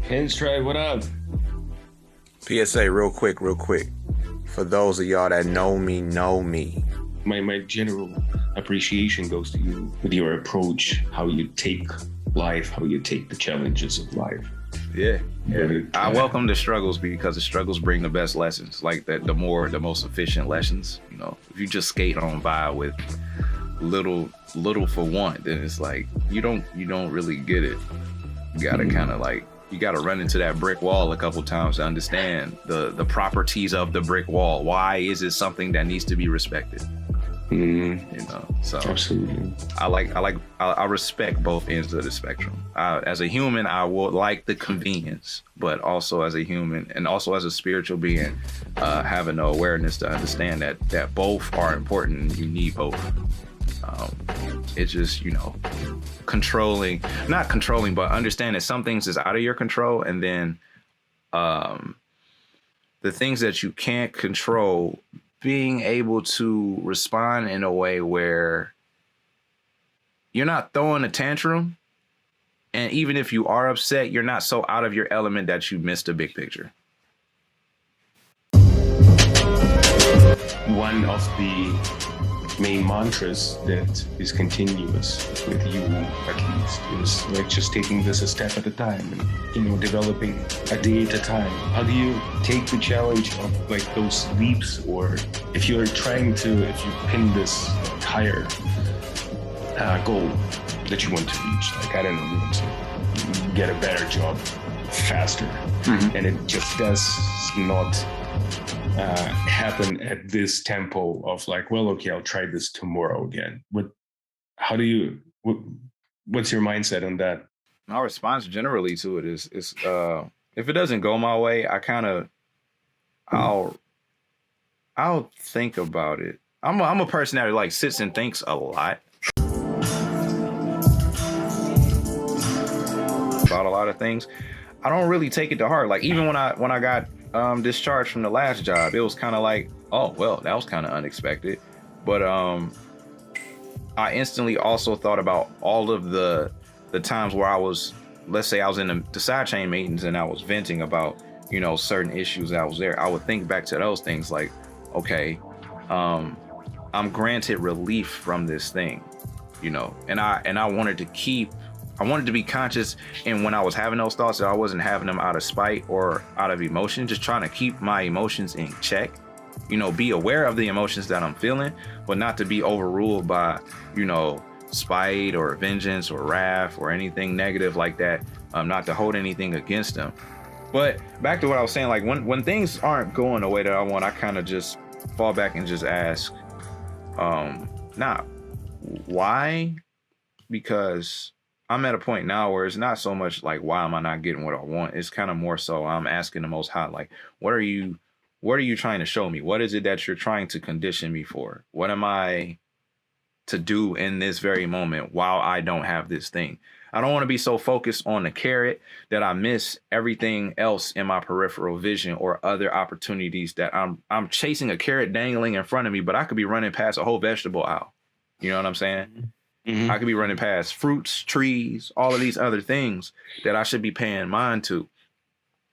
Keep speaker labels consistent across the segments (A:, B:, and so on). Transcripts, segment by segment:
A: Pinstrype, what up?
B: PSA, real quick. For those of y'all that know me.
A: My general appreciation goes to you with your approach, how you take life, how you take the challenges of life.
C: Yeah. I welcome the struggles because the struggles bring the best lessons. Like the most efficient lessons. You know, if you just skate on by with little for one, then it's like you don't really get it. You gotta kind of like. You got to run into that brick wall a couple times to understand the properties of the brick wall. Why is it something that needs to be respected? You know, so
A: absolutely.
C: I respect both ends of the spectrum. As a human, I would like the convenience, but also as a human and also as a spiritual being, having the awareness to understand that both are important and you need both. It's just, you know, not controlling, but understand that some things is out of your control. And then the things that you can't control, being able to respond in a way where you're not throwing a tantrum. And even if you are upset, you're not so out of your element that you missed the big picture.
A: One of the main mantras that is continuous with you, at least, is like just taking this a step at a time and, you know, developing a day at a time. How do you take the challenge of like those leaps, or if you pin this higher goal that you want to reach, like, I don't know, you want to get a better job faster, and it just does not happen at this tempo of like, well, okay, I'll try this tomorrow again. What's your mindset on that?
C: My response generally to it is if it doesn't go my way, I'll think about it. I'm a person that like sits and thinks a lot about a lot of things. I don't really take it to heart. Like even when I got discharged from the last job, it was kind of like, oh well, that was kind of unexpected. But I instantly also thought about all of the times where I was, let's say I was in the sidechain meetings and I was venting about, you know, certain issues that was there. I would think back to those things like, okay, I'm granted relief from this thing, you know, and I wanted to be conscious, and when I was having those thoughts, that I wasn't having them out of spite or out of emotion, just trying to keep my emotions in check, you know, be aware of the emotions that I'm feeling, but not to be overruled by, you know, spite or vengeance or wrath or anything negative like that, not to hold anything against them. But back to what I was saying, like when things aren't going the way that I want, I kind of just fall back and just ask, why? Because I'm at a point now where it's not so much like, why am I not getting what I want? It's kind of more so I'm asking the Most High, like, what are you trying to show me? What is it that you're trying to condition me for? What am I to do in this very moment while I don't have this thing? I don't want to be so focused on the carrot that I miss everything else in my peripheral vision or other opportunities that I'm chasing a carrot dangling in front of me, but I could be running past a whole vegetable aisle. You know what I'm saying? Mm-hmm. I could be running past fruits, trees, all of these other things that I should be paying mind to.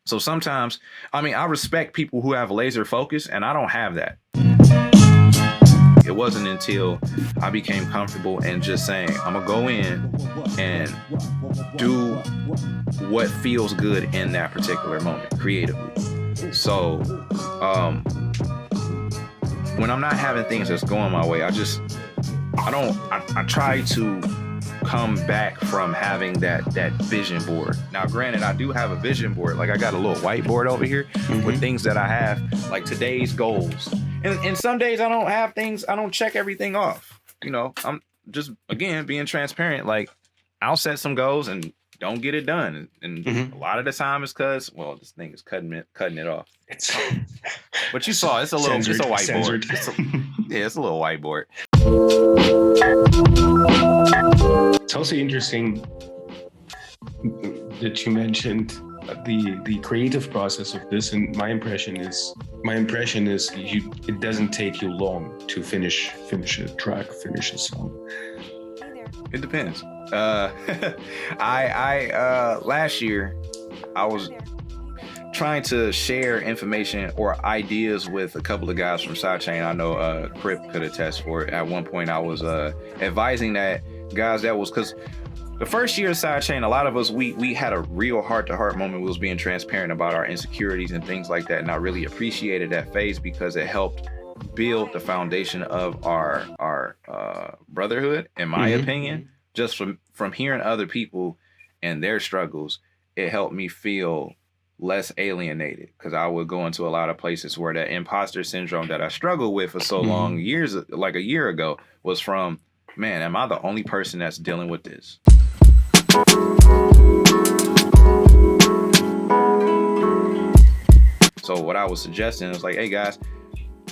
C: So sometimes, I mean, I respect people who have laser focus, and I don't have that. It wasn't until I became comfortable and just saying, I'm gonna go in and do what feels good in that particular moment creatively. So when I'm not having things that's going my way, I try to come back from having that vision board. Now, granted, I do have a vision board. Like I got a little whiteboard over here with things that I have, like today's goals. And some days I don't have things, I don't check everything off. You know, I'm just, again, being transparent. Like I'll set some goals and don't get it done. And a lot of the time it's because, well, this thing is cutting it off. But you saw, it's a whiteboard. It's a little whiteboard.
A: It's also interesting that you mentioned the creative process of this, and my impression is it doesn't take you long to finish a track, finish a song.
C: It depends. I last year I was trying to share information or ideas with a couple of guys from Sidechain. I know craq could attest for it. At one point I was advising that guys, that was because the first year of Sidechain, a lot of us, we had a real heart-to-heart moment. We was being transparent about our insecurities and things like that, and I really appreciated that phase because it helped build the foundation of our brotherhood, in my opinion. Just from hearing other people and their struggles, it helped me feel less alienated, because I would go into a lot of places where that imposter syndrome that I struggled with for so long, years, like a year ago, was from, man, am I the only person that's dealing with this? So what I was suggesting is like, hey guys,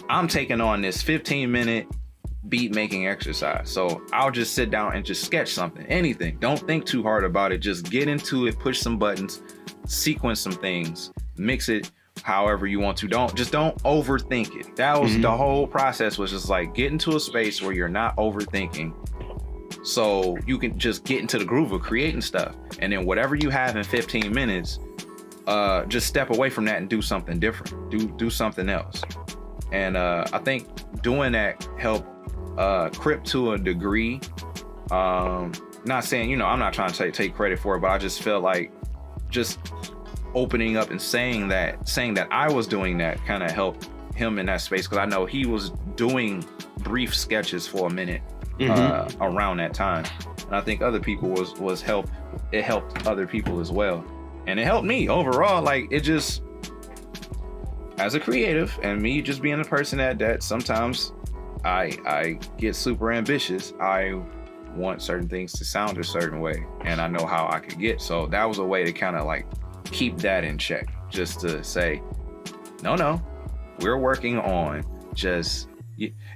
C: I'm taking on this 15-minute beat making exercise. So I'll just sit down and just sketch something, anything. Don't think too hard about it. Just get into it, push some buttons, sequence some things, mix it however you want to. Don't overthink it. That was the whole process, was just like get into a space where you're not overthinking, so you can just get into the groove of creating stuff. And then whatever you have in 15 minutes, just step away from that and do something different. Do something else. And I think doing that helped craq to a degree. Not saying, I'm not trying to take credit for it, but I just felt like just opening up and saying that I was doing that kind of helped him in that space, because I know he was doing brief sketches for a minute around that time, and I think other people it helped other people as well, and it helped me overall. Like, it just, as a creative and me just being a person that sometimes I get super ambitious, I want certain things to sound a certain way, and I know how I could get. So that was a way to kind of like keep that in check, just to say, no, we're working on just.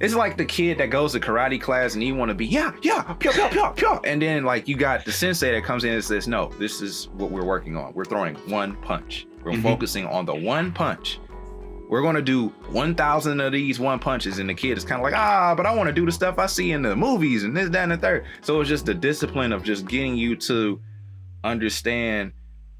C: It's like the kid that goes to karate class and you want to be pyo, and then like you got the sensei that comes in and says, no, this is what we're working on. We're throwing one punch. We're focusing on the one punch. We're going to do 1,000 of these one punches. And the kid is kind of like, but I want to do the stuff I see in the movies and this, that, and the third. So it's just the discipline of just getting you to understand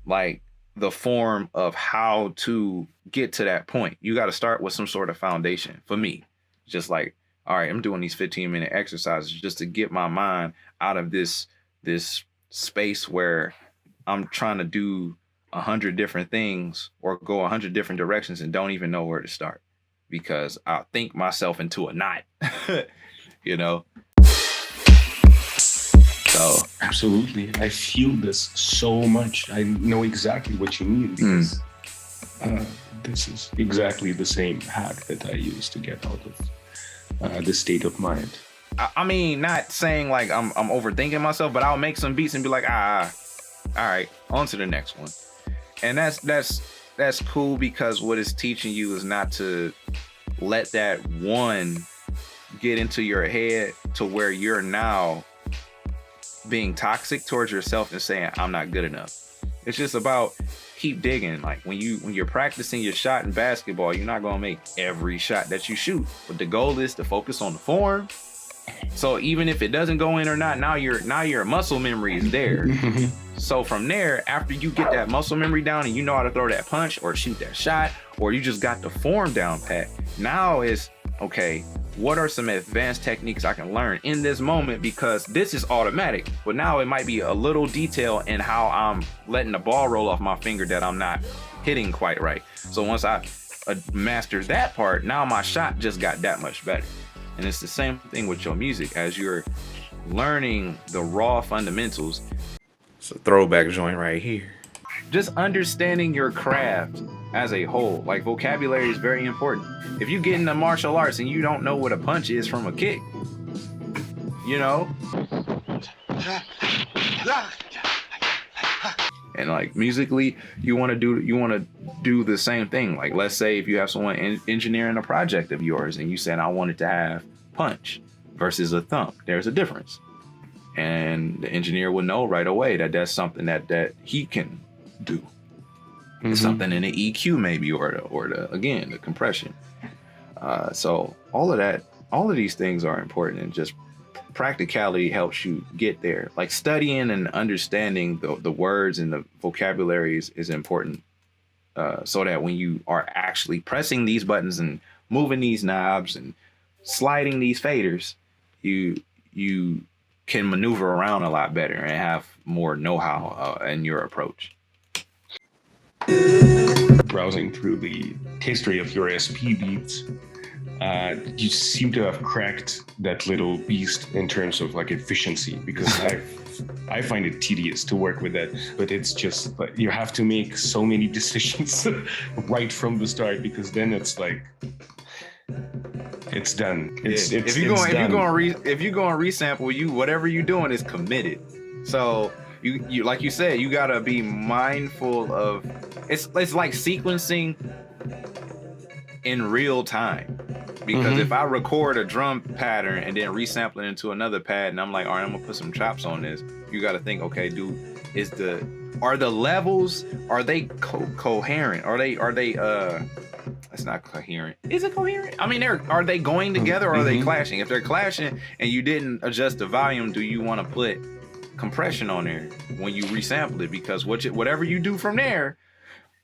C: like the form of how to get to that point. You got to start with some sort of foundation. For me, just like, all right, I'm doing these 15-minute exercises just to get my mind out of this space where I'm trying to do 100 different things or go 100 different directions and don't even know where to start, because I'll think myself into a knot, So
A: absolutely, I feel this so much. I know exactly what you mean, because this is exactly the same hack that I use to get out of this state of mind.
C: I mean, not saying like I'm overthinking myself, but I'll make some beats and be like, all right, on to the next one. And that's cool, because what it's teaching you is not to let that one get into your head to where you're now being toxic towards yourself and saying, I'm not good enough. It's just about keep digging. Like when you're practicing your shot in basketball, you're not gonna make every shot that you shoot, but the goal is to focus on the form. So even if it doesn't go in or not, now your muscle memory is there. So from there, after you get that muscle memory down and you know how to throw that punch or shoot that shot, or you just got the form down pat, now it's okay, what are some advanced techniques I can learn in this moment? Because this is automatic, but now it might be a little detail in how I'm letting the ball roll off my finger that I'm not hitting quite right. So once I master that part, now my shot just got that much better. And it's the same thing with your music. As you're learning the raw fundamentals,
B: It's a throwback joint right here.
C: just understanding your craft as a whole. Like, vocabulary is very important. If you get into martial arts and you don't know what a punch is from a kick, and like musically, you want to do the same thing. Like, let's say if you have someone engineering a project of yours and you said, I want it to have punch versus a thump, there's a difference. And the engineer will know right away that that's something that he can do. It's something in the EQ maybe, or the compression. So all of these things are important, and just practicality helps you get there. Like studying and understanding the words and the vocabulary is important, so that when you are actually pressing these buttons and moving these knobs and sliding these faders, you can maneuver around a lot better and have more know-how in your approach.
A: Browsing through the history of your SP beats, you seem to have cracked that little beast in terms of like efficiency, because I find it tedious to work with that, but it's just like you have to make so many decisions right from the start, because then it's like it's done. If you're going resample, you whatever you're doing is committed.
C: So you like you said, you gotta be mindful of it's like sequencing in real time. Because if I record a drum pattern and then resample it into another pad, and I'm like, all right, I'm gonna put some chops on this, you got to think, okay, are the levels, are they coherent? Are they it's not coherent. Is it coherent? I mean, are they going together, or are they clashing? If they're clashing and you didn't adjust the volume, do you want to put compression on there when you resample it? Because whatever you do from there,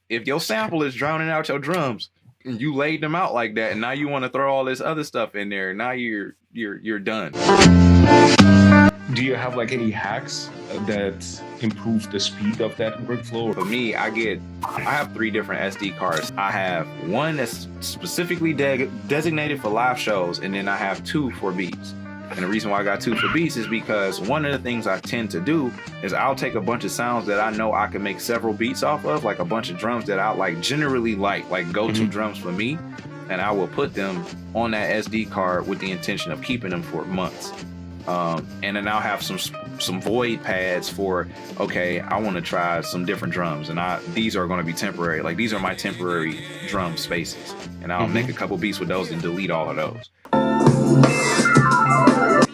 C: if your sample is drowning out your drums, you laid them out like that, and now you want to throw all this other stuff in there. Now you're done.
A: Do you have like any hacks that improve the speed of that workflow?
C: For me, I have 3 different SD cards. I have one that's specifically designated for live shows, and then I have 2 for beats. And the reason why I got 2 for beats is because one of the things I tend to do is I'll take a bunch of sounds that I know I can make several beats off of, like a bunch of drums that I generally like go-to drums for me, and I will put them on that SD card with the intention of keeping them for months. And then I'll have some void pads for, okay, I want to try some different drums, and these are going to be temporary. Like, these are my temporary drum spaces, and I'll make a couple beats with those and delete all of those.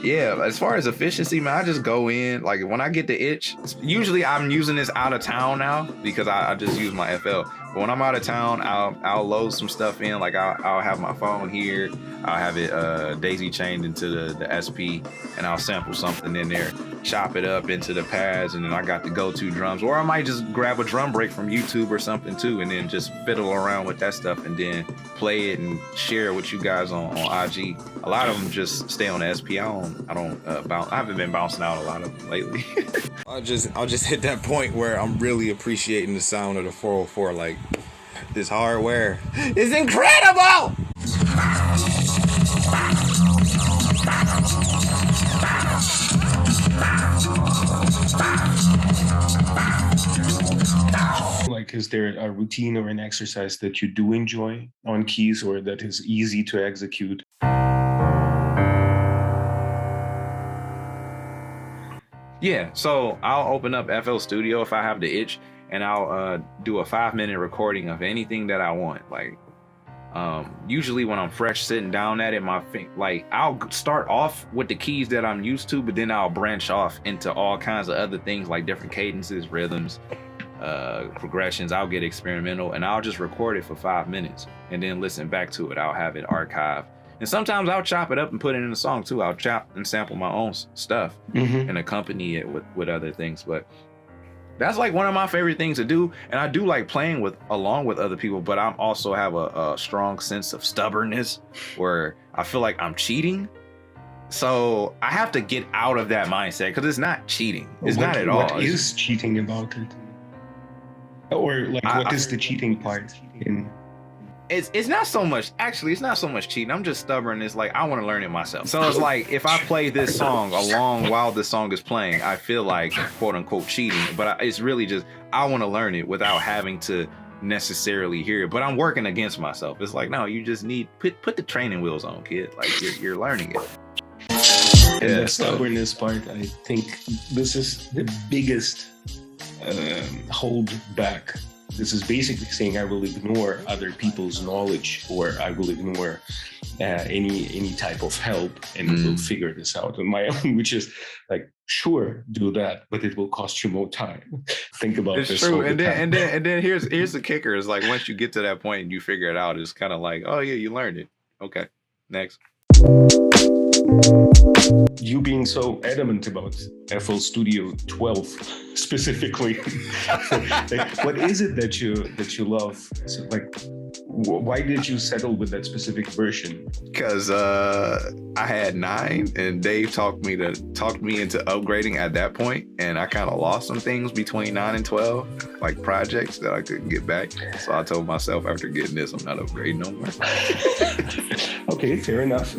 C: Yeah, as far as efficiency, man, I just go in, like when I get the itch, usually I'm using this out of town now because I just use my FL. But when I'm out of town, I'll load some stuff in, like I'll have my phone here, I'll have it daisy chained into the SP, and I'll sample something in there, chop it up into the pads, and then I got the go-to drums. Or I might just grab a drum break from YouTube or something too, and then just fiddle around with that stuff and then play it and share it with you guys on IG. A lot of them just stay on the SP. I haven't been bouncing out a lot of them lately.
B: I'll just hit that point where I'm really appreciating the sound of the 404. Like, this hardware is incredible.
A: Like, is there a routine or an exercise that you do enjoy on keys, or that is easy to execute?
C: Yeah, so I'll open up FL Studio if I have the itch, and I'll do a 5-minute recording of anything that I want. Like, usually when I'm fresh sitting down at it, I'll start off with the keys that I'm used to, but then I'll branch off into all kinds of other things, like different cadences, rhythms, progressions. I'll get experimental, and I'll just record it for 5 minutes and then listen back to it. I'll have it archived. And sometimes I'll chop it up and put it in a song too. I'll chop and sample my own stuff and accompany it with other things. But that's like one of my favorite things to do. And I do like playing along with other people, but I also have a strong sense of stubbornness where I feel like I'm cheating. So I have to get out of that mindset, because it's not cheating. It's not at all.
A: What is cheating about it? Or like, what is the cheating part in?
C: It's not so much, actually, it's not so much cheating. I'm just stubborn. It's like, I want to learn it myself. So it's like, if I play this song along while this song is playing, I feel like, quote unquote, cheating. But it's really just, I want to learn it without having to necessarily hear it. But I'm working against myself. It's like, no, you just need, put the training wheels on, kid. Like, you're learning it.
A: And the stubbornness part, I think this is the biggest holdback. This is basically saying I will ignore other people's knowledge, or I will ignore any type of help, and will figure this out on my own, which is like, sure, do that, but it will cost you more time. Think about this.
C: It's true. And then here's the kicker, is like, once you get to that point and you figure it out, it's kind of like, oh yeah, you learned it. Okay, next.
A: you being so adamant about FL Studio 12 specifically, like, what is it that you love? So, like, why did you settle with that specific version?
C: Because I had 9, and Dave talked me into upgrading at that point, and I kind of lost some things between 9 and 12, like projects that I couldn't get back. So I told myself after getting this, I'm not upgrading no more.
A: Okay, fair enough.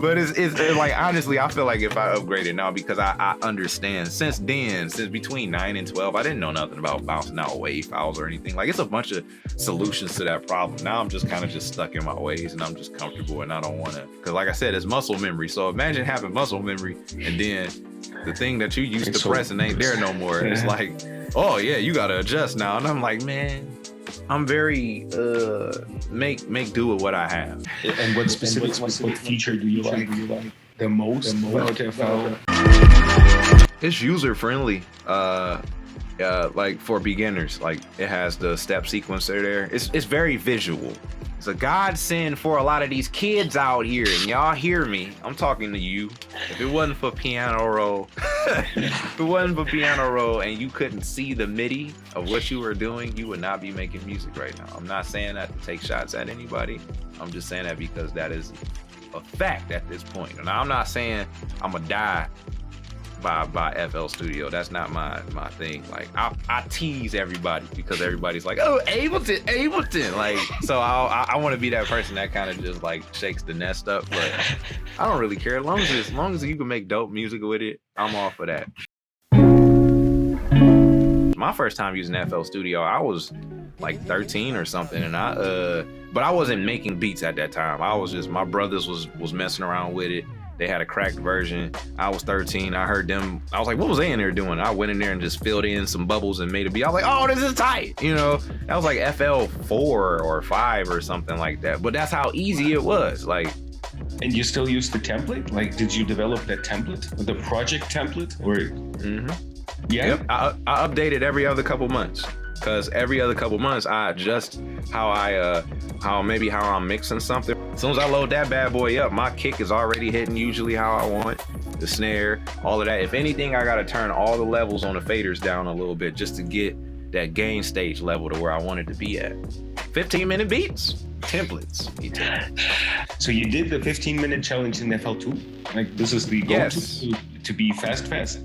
C: But it's like, honestly, I feel like if I upgraded now, because I understand since between 9 and 12, I didn't know nothing about bouncing out wave files or anything. Like, it's a bunch of solutions to that problem. Now I'm just kind of just stuck in my ways, and I'm just comfortable, and I don't want to, because like I said, it's muscle memory. So imagine having muscle memory and then the thing that you used to pressing ain't there no more. It's like, oh yeah, you gotta adjust now. And I'm like, man, I'm very make do with what I have.
A: And what feature do you like the most about FL?
C: It's user friendly. Like for beginners, like it has the step sequencer there. It's very visual. It's a godsend for a lot of these kids out here, and y'all hear me. I'm talking to you. If it wasn't for piano roll, and you couldn't see the MIDI of what you were doing, you would not be making music right now. I'm not saying that to take shots at anybody. I'm just saying that because that is a fact at this point. And I'm not saying I'm gonna die by FL Studio. That's not my thing. Like, I tease everybody because everybody's like, oh, Ableton. Like, so I want to be that person that kind of just like shakes the nest up, but I don't really care. As long as you can make dope music with it, I'm all for that. My first time using FL Studio, I was like 13 or something, and but I wasn't making beats at that time. I was just, my brothers was messing around with it. They had a cracked version. I was 13. I heard them. I was like, what was they in there doing? I went in there and just filled in some bubbles and made a beat. I was like, oh, this is tight. You know, that was like FL 4 or 5 or something like that. But that's how easy it was. Like,
A: and you still use the template? Like, did you develop that template, the project template, or? Mm-hmm. Yeah.
C: Yep. I update it every other couple months. Because every other couple months, I adjust how I'm mixing something. As soon as I load that bad boy up, my kick is already hitting usually how I want. The snare, all of that. If anything, I gotta turn all the levels on the faders down a little bit just to get that gain stage level to where I want it to be at. 15-minute beats, templates.
A: So you did the 15-minute challenge in FL2? Like, this is the goal to be fast?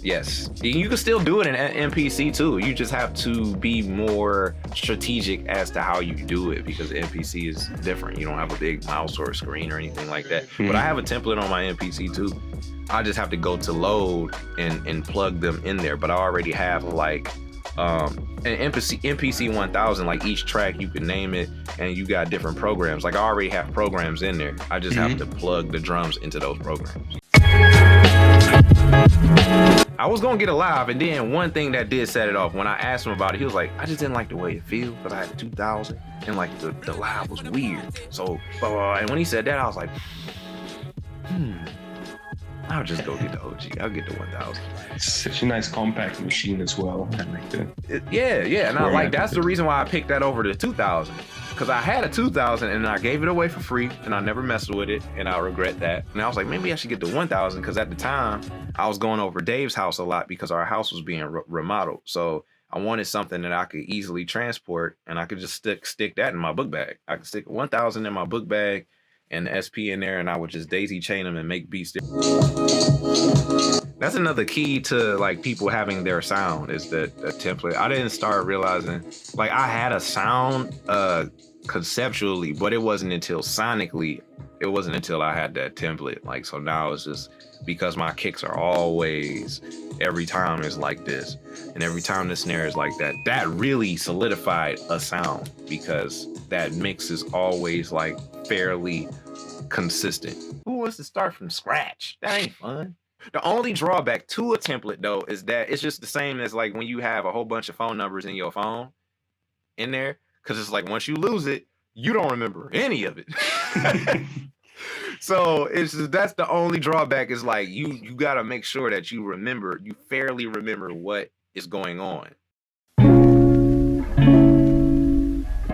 C: Yes, you can still do it in MPC too. You just have to be more strategic as to how you do it, because MPC is different. You don't have a big mouse or a screen or anything like that. Mm-hmm. But I have a template on my MPC too. I just have to go to load and plug them in there. But I already have like an MPC 1000, like each track you can name it, and you got different programs. Like, I already have programs in there. I just have to plug the drums into those programs. I was gonna get a live, and then one thing that did set it off, when I asked him about it, he was like, I just didn't like the way it feels, but I had a 2000 and like the live was weird. So, and when he said that, I was like, I'll just go get the OG. I'll get the 1000.
A: It's such a nice compact machine as well. I like that.
C: Yeah. And I like, that's the reason why I picked that over the 2000. Because I had a 2000 and I gave it away for free and I never messed with it, and I regret that. And I was like, maybe I should get the 1000, because at the time I was going over Dave's house a lot because our house was being remodeled. So I wanted something that I could easily transport, and I could just stick that in my book bag. I could stick 1000 in my book bag and the SP in there, and I would just daisy chain them and make beats there. That's another key to like people having their sound, is that template. I didn't start realizing, like, I had a sound conceptually, but it wasn't until sonically, it wasn't until I had that template. Like, so now it's just because my kicks are always, every time is like this, and every time the snare is like that, that really solidified a sound, because that mix is always like fairly consistent. Who wants to start from scratch? That ain't fun. The only drawback to a template, though, is that it's just the same as like when you have a whole bunch of phone numbers in your phone in there, because it's like once you lose it, you don't remember any of it. So it's just, that's the only drawback, is like you got to make sure that you fairly remember what is going on.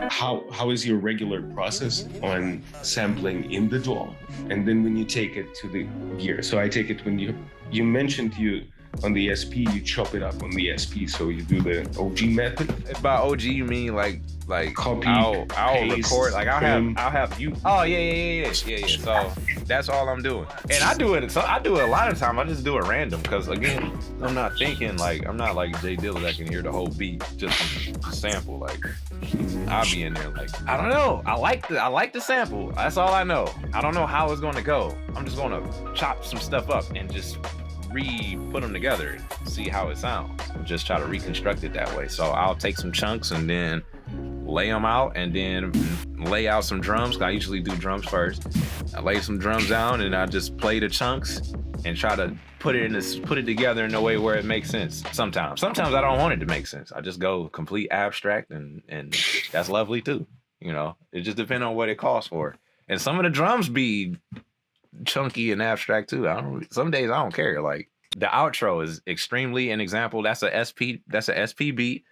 A: how is your regular process on sampling in the DAW, and then when you take it to the gear? So I take it when you mentioned you on the SP, you chop it up on the SP, so you do the OG method.
C: By OG, you mean like
A: Copy,
C: I'll
A: paste,
C: record, like
A: trim.
C: I'll have you. Oh yeah. So that's all I'm doing, and I do it. So I do it a lot of time. I just do it random because again, I'm not thinking like I'm not like Jay Dilla that can hear the whole beat just from the sample. Like I'll be in there like I don't know. I like the sample. That's all I know. I don't know how it's gonna go. I'm just gonna chop some stuff up and just put them together, see how it sounds, and just try to reconstruct it that way. So I'll take some chunks and then lay them out, and then lay out some drums. I usually do drums first. I lay some drums down and I just play the chunks and try to put it together in a way where it makes sense. Sometimes I don't want it to make sense. I just go complete abstract, and that's lovely too. You know, it just depends on what it calls for. And some of the drums be chunky and abstract too. Some days I don't care. Like the outro is extremely an example. That's a SP beat.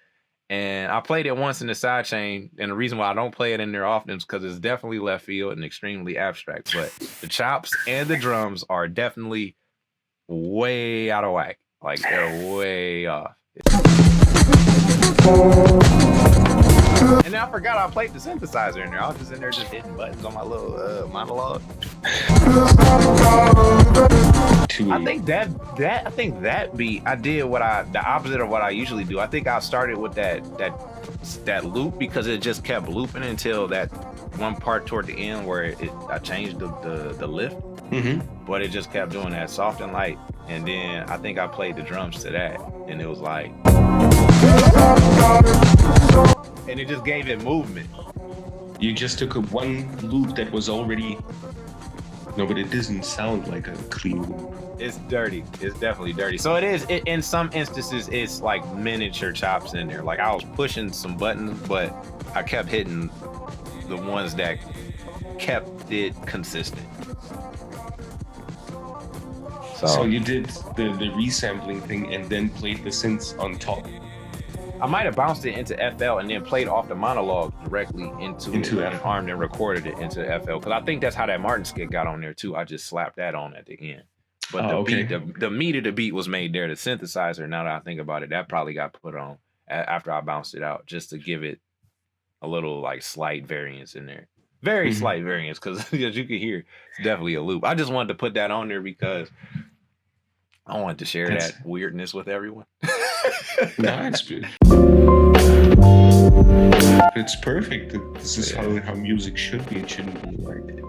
C: And I played it once in the Sidechain, and the reason why I don't play it in there often is because it's definitely left field and extremely abstract. But the chops and the drums are definitely way out of whack. Like they're way off. And then I forgot I played the synthesizer in there. I was just in there just hitting buttons on my little monologue. I think that beat, I did the opposite of what I usually do. I think I started with that loop because it just kept looping until that one part toward the end where I changed the lift. Mm-hmm. But it just kept doing that soft and light. And then I think I played the drums to that, and it was like, and it just gave it movement.
A: You just took one loop that was already, no, but it doesn't sound like a clean loop.
C: It's dirty. It's definitely dirty. So it is. In some instances, it's like miniature chops in there. Like I was pushing some buttons, but I kept hitting the ones that kept it consistent.
A: So you did the resampling thing and then played the synths on top.
C: I might have bounced it into FL and then played off the monologue directly into it and armed and recorded it into FL. Because I think that's how that Martin skit got on there too. I just slapped that on at the end. But the meat of the beat was made there. The synthesizer, now that I think about it, that probably got put on after I bounced it out, just to give it a little like slight variance in there. Very slight variance, because as you can hear, it's definitely a loop. I just wanted to put that on there because I wanted to share that weirdness with everyone.
A: No, it's perfect. This is how music should be. It shouldn't be like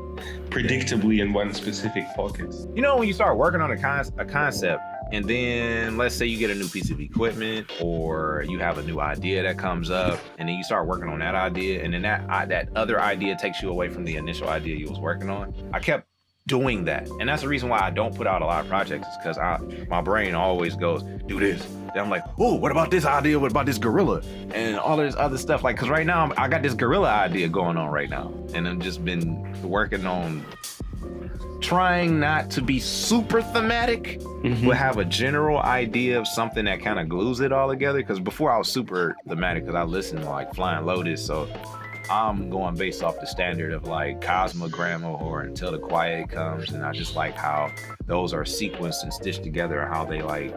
A: predictably in one specific pocket.
C: You know, when you start working on a concept, and then let's say you get a new piece of equipment, or you have a new idea that comes up, and then you start working on that idea, and then that other idea takes you away from the initial idea you was working on. I kept doing that, and that's the reason why I don't put out a lot of projects, is because my brain always goes, do this. Then I'm like, oh, what about this idea? What about this gorilla? And all this other stuff. Like, because right now I got this gorilla idea going on right now, and I've just been working on trying not to be super thematic, but have a general idea of something that kind of glues it all together. Because before I was super thematic, because I listened to like Flying Lotus, so I'm going based off the standard of like Cosmogramma or Until the Quiet Comes, and I just like how those are sequenced and stitched together, and how they like,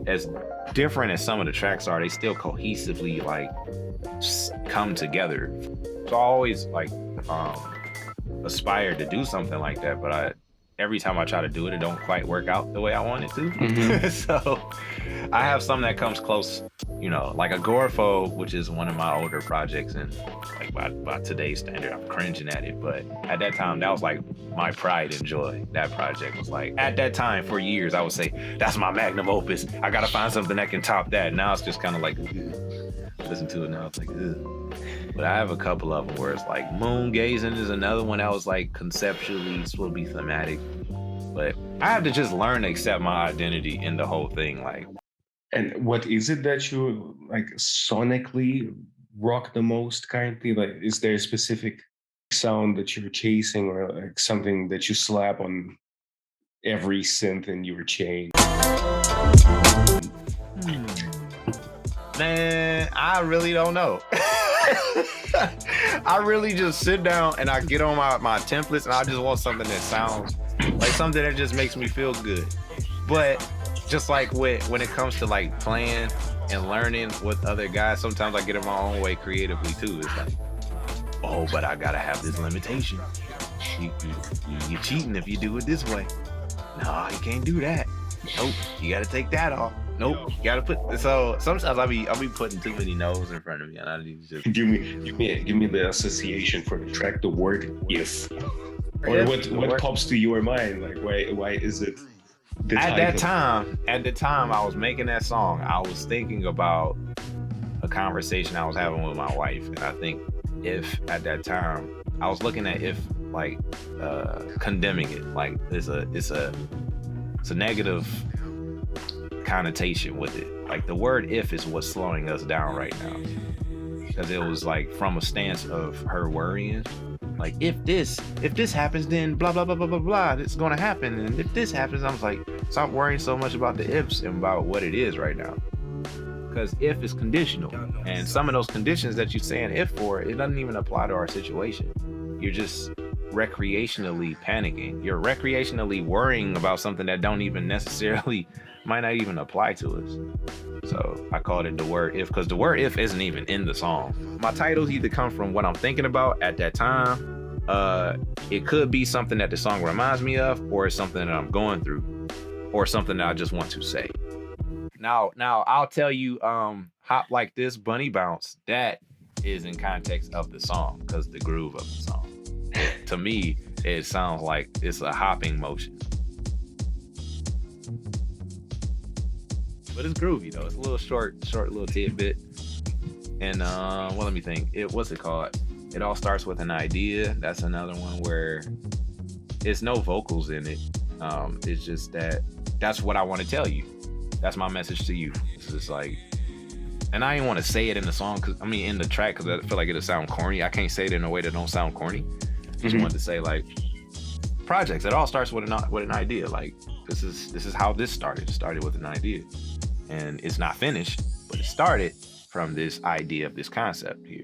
C: as different as some of the tracks are, they still cohesively like come together. So I always like aspired to do something like that, but every time I try to do it, it don't quite work out the way I want it to. So I have some that comes close, you know, like Agoraphobe, which is one of my older projects, and like by today's standard, I'm cringing at it. But at that time, that was like my pride and joy. That project was like, at that time, for years, I would say, that's my magnum opus. I gotta find something that can top that. Now it's just kind of like, listen to it now, it's like, ugh. But I have a couple of them where it's like Moon Gazing is another one that was like conceptually supposed to be thematic. But I have to just learn to accept my identity in the whole thing. Like,
A: and what is it that you like sonically rock the most kindly? Like, is there a specific sound that you're chasing, or like something that you slap on every synth in your chain?
C: Man, I really don't know. I really just sit down and I get on my templates and I just want something that sounds like something that just makes me feel good. But just like when it comes to like playing and learning with other guys, sometimes I get in my own way creatively too. It's like, oh, but I gotta have this limitation. You're cheating if you do it this way. No, you can't do that. Nope, you gotta take that off. Nope, you gotta put. So sometimes I'll be putting too many no's in front of me, and I need to just
A: give me the association for the track, the word if, or what pops to your mind? Like why is it? At
C: the time I was making that song, I was thinking about a conversation I was having with my wife, and I think if at that time I was looking at if like condemning it, like it's a negative connotation with it. Like the word if is what's slowing us down right now, because it was like from a stance of her worrying, like if this happens, then blah blah blah blah blah blah, it's gonna happen, and if this happens, I was like, stop worrying so much about the ifs and about what it is right now, because if is conditional, and some of those conditions that you're saying if for, it doesn't even apply to our situation. You're just recreationally panicking. You're recreationally worrying about something that don't even necessarily might not even apply to us. So I called it the word if, because the word if isn't even in the song. My titles either come from what I'm thinking about at that time. It could be something that the song reminds me of, or it's something that I'm going through, or something that I just want to say. Now I'll tell you, Hop Like This, Bunny Bounce, that is in context of the song, because the groove of the song. To me, it sounds like it's a hopping motion. But it's groovy though. It's a little short little tidbit. And well, let me think. What's it called? It all starts with an idea. That's another one where it's no vocals in it. It's just that's what I want to tell you. That's my message to you. It's just like, and I didn't want to say it in the song, in the track, because I feel like it'll sound corny. I can't say it in a way that don't sound corny. Just wanted to say, like, projects, it all starts with an idea. Like, this is how this started. It started with an idea, and it's not finished, but it started from this idea of this concept here,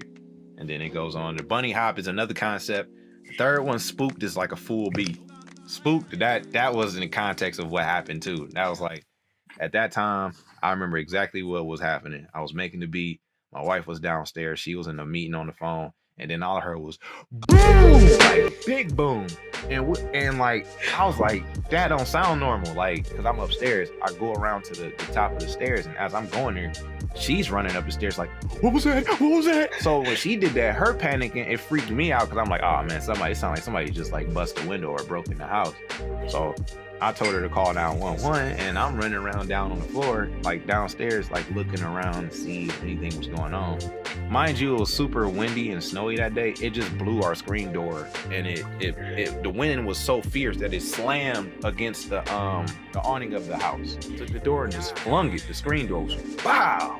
C: and then it goes on. The bunny hop is another concept. The third one, spooked, is like a full beat. Spooked, that was in the context of what happened too. That was like, at that time, I remember exactly what was happening. I was making the beat. My wife was downstairs. She was in a meeting on the phone. And then all I heard was boom, like big boom. And like, I was like, that don't sound normal. Like, cause I'm upstairs. I go around to the top of the stairs. And as I'm going there, she's running up the stairs like, what was that? What was that? So when she did that, her panicking, it freaked me out. Cause I'm like, oh man, it sounded like somebody just like bust a window or broke in the house. So I told her to call 911, and I'm running around down on the floor, like downstairs, like looking around to see if anything was going on. Mind you, it was super windy and snowy that day. It just blew our screen door, and the wind was so fierce that it slammed against the awning of the house. Took the door and just flung it. The screen door was wow.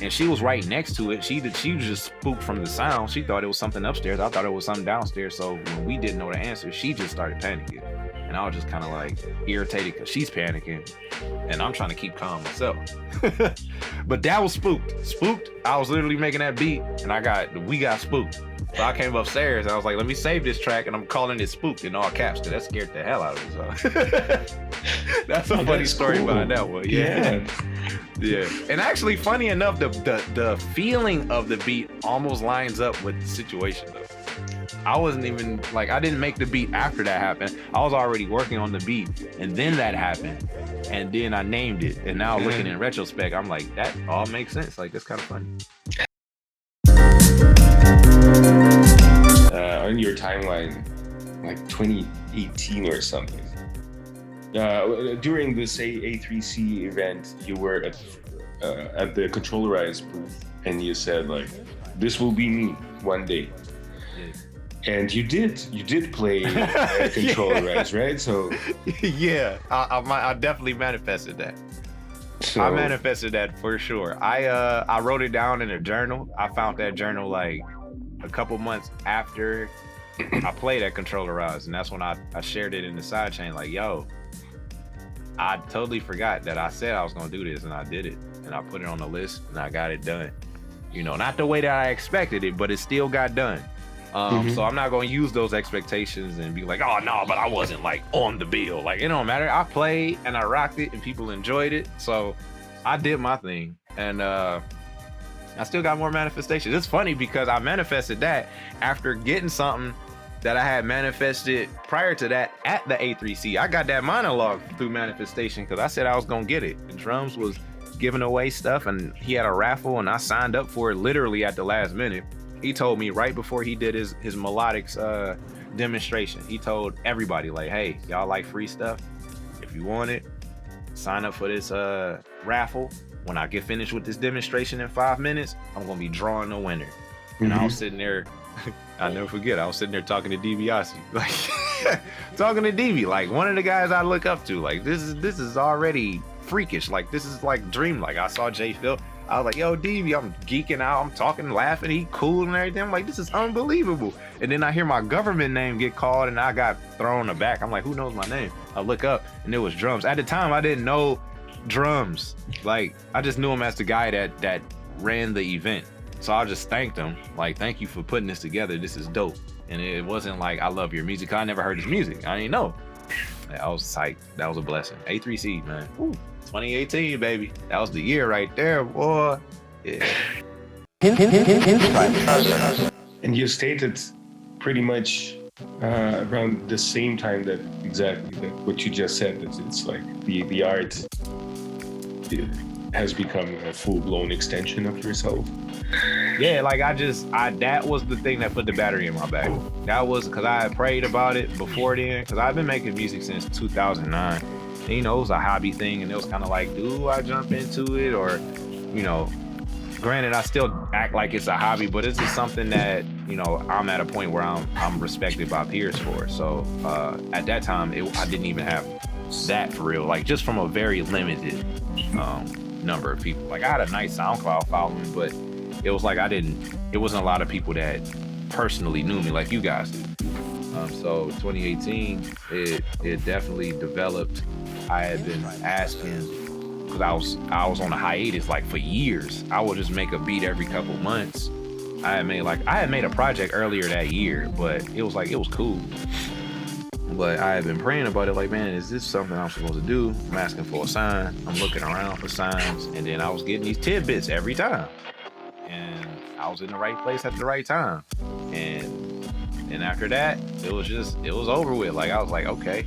C: And she was right next to it. She was just spooked from the sound. She thought it was something upstairs. I thought it was something downstairs. So when we didn't know the answer, she just started panicking. And I was just kind of like irritated because she's panicking and I'm trying to keep calm myself. But that was spooked. Spooked, I was literally making that beat and we got spooked. So I came upstairs and I was like, let me save this track, and I'm calling it Spooked in all caps because that scared the hell out of me. So that's a funny story behind that one. Yeah. Yeah. And actually, funny enough, the feeling of the beat almost lines up with the situation though. I wasn't even like, I didn't make the beat after that happened. I was already working on the beat, and then that happened, and then I named it. And now looking in retrospect, I'm like, that all makes sense. Like, that's kind of funny.
A: On your timeline, like 2018 or something, during this A3C event, you were at the Controllerized booth, and you said like, "This will be me one day." And you did play Controllerized, right? So
C: yeah, I definitely manifested that. So, I manifested that for sure. I wrote it down in a journal. I found that journal like a couple months after I played at Controllerized, and that's when I shared it in the Sidechain. Like, yo, I totally forgot that I said I was gonna do this, and I did it, and I put it on the list, and I got it done. You know, not the way that I expected it, but it still got done. So I'm not going to use those expectations and be like, oh no, but I wasn't like on the bill. Like, it don't matter. I played and I rocked it and people enjoyed it. So I did my thing. And I still got more manifestations. It's funny because I manifested that after getting something that I had manifested prior to that at the A3C. I got that monologue through manifestation because I said I was going to get it. And Drums was giving away stuff and he had a raffle and I signed up for it literally at the last minute. He told me right before he did his melodics demonstration, he told everybody like, hey, y'all like free stuff? If you want it, sign up for this raffle. When I get finished with this demonstration in 5 minutes, I'm gonna be drawing a winner. And I was sitting there, I'll never forget, I was sitting there talking to DiBiase, like talking to DB, like one of the guys I look up to. Like this is already freakish. Like this is like dream. Like I saw Jay Phil. I was like, yo, DB, I'm geeking out. I'm talking, laughing. He cool and everything. I'm like, this is unbelievable. And then I hear my government name get called and I got thrown aback. I'm like, who knows my name? I look up and it was Drums. At the time, I didn't know Drums. Like, I just knew him as the guy that ran the event. So I just thanked him. Like, thank you for putting this together. This is dope. And it wasn't like, I love your music. I never heard his music. I didn't know. I was psyched. That was a blessing. A3C, man. Woo. 2018, baby. That was the year right there, boy. Yeah.
A: And you stated pretty much around the same time that what you just said. That it's like the art has become a full-blown extension of yourself.
C: Yeah, like that was the thing that put the battery in my back. That was because I had prayed about it before then, because I've been making music since 2009. And, you know, it was a hobby thing, and it was kind of like, do I jump into it? Or, you know, granted, I still act like it's a hobby, but it's just something that, you know, I'm at a point where I'm respected by peers for. So at that time, I didn't even have that for real, like just from a very limited number of people. Like I had a nice SoundCloud following, but it was like it wasn't a lot of people that personally knew me like you guys do. So 2018, it definitely developed. I had been asking, because I was on a hiatus like for years. I would just make a beat every couple months. I had made a project earlier that year, but it was cool. But I had been praying about it, like, man, is this something I'm supposed to do? I'm asking for a sign. I'm looking around for signs, and then I was getting these tidbits every time. And I was in the right place at the right time. And after that, it was over with. Like, I was like, okay,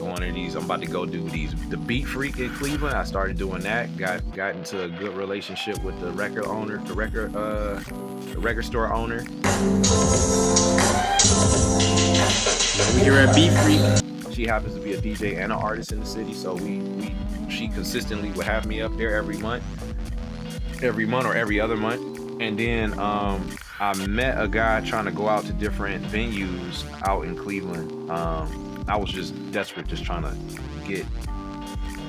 C: I'm about to go do the Beat Freak in Cleveland. I started doing that. Got into a good relationship with the record owner, the record store owner.
B: You're a Beat Freak.
C: She happens to be a DJ and an artist in the city, so she consistently would have me up there every month or every other month. And then I met a guy trying to go out to different venues out in Cleveland. I was just desperate, just trying to get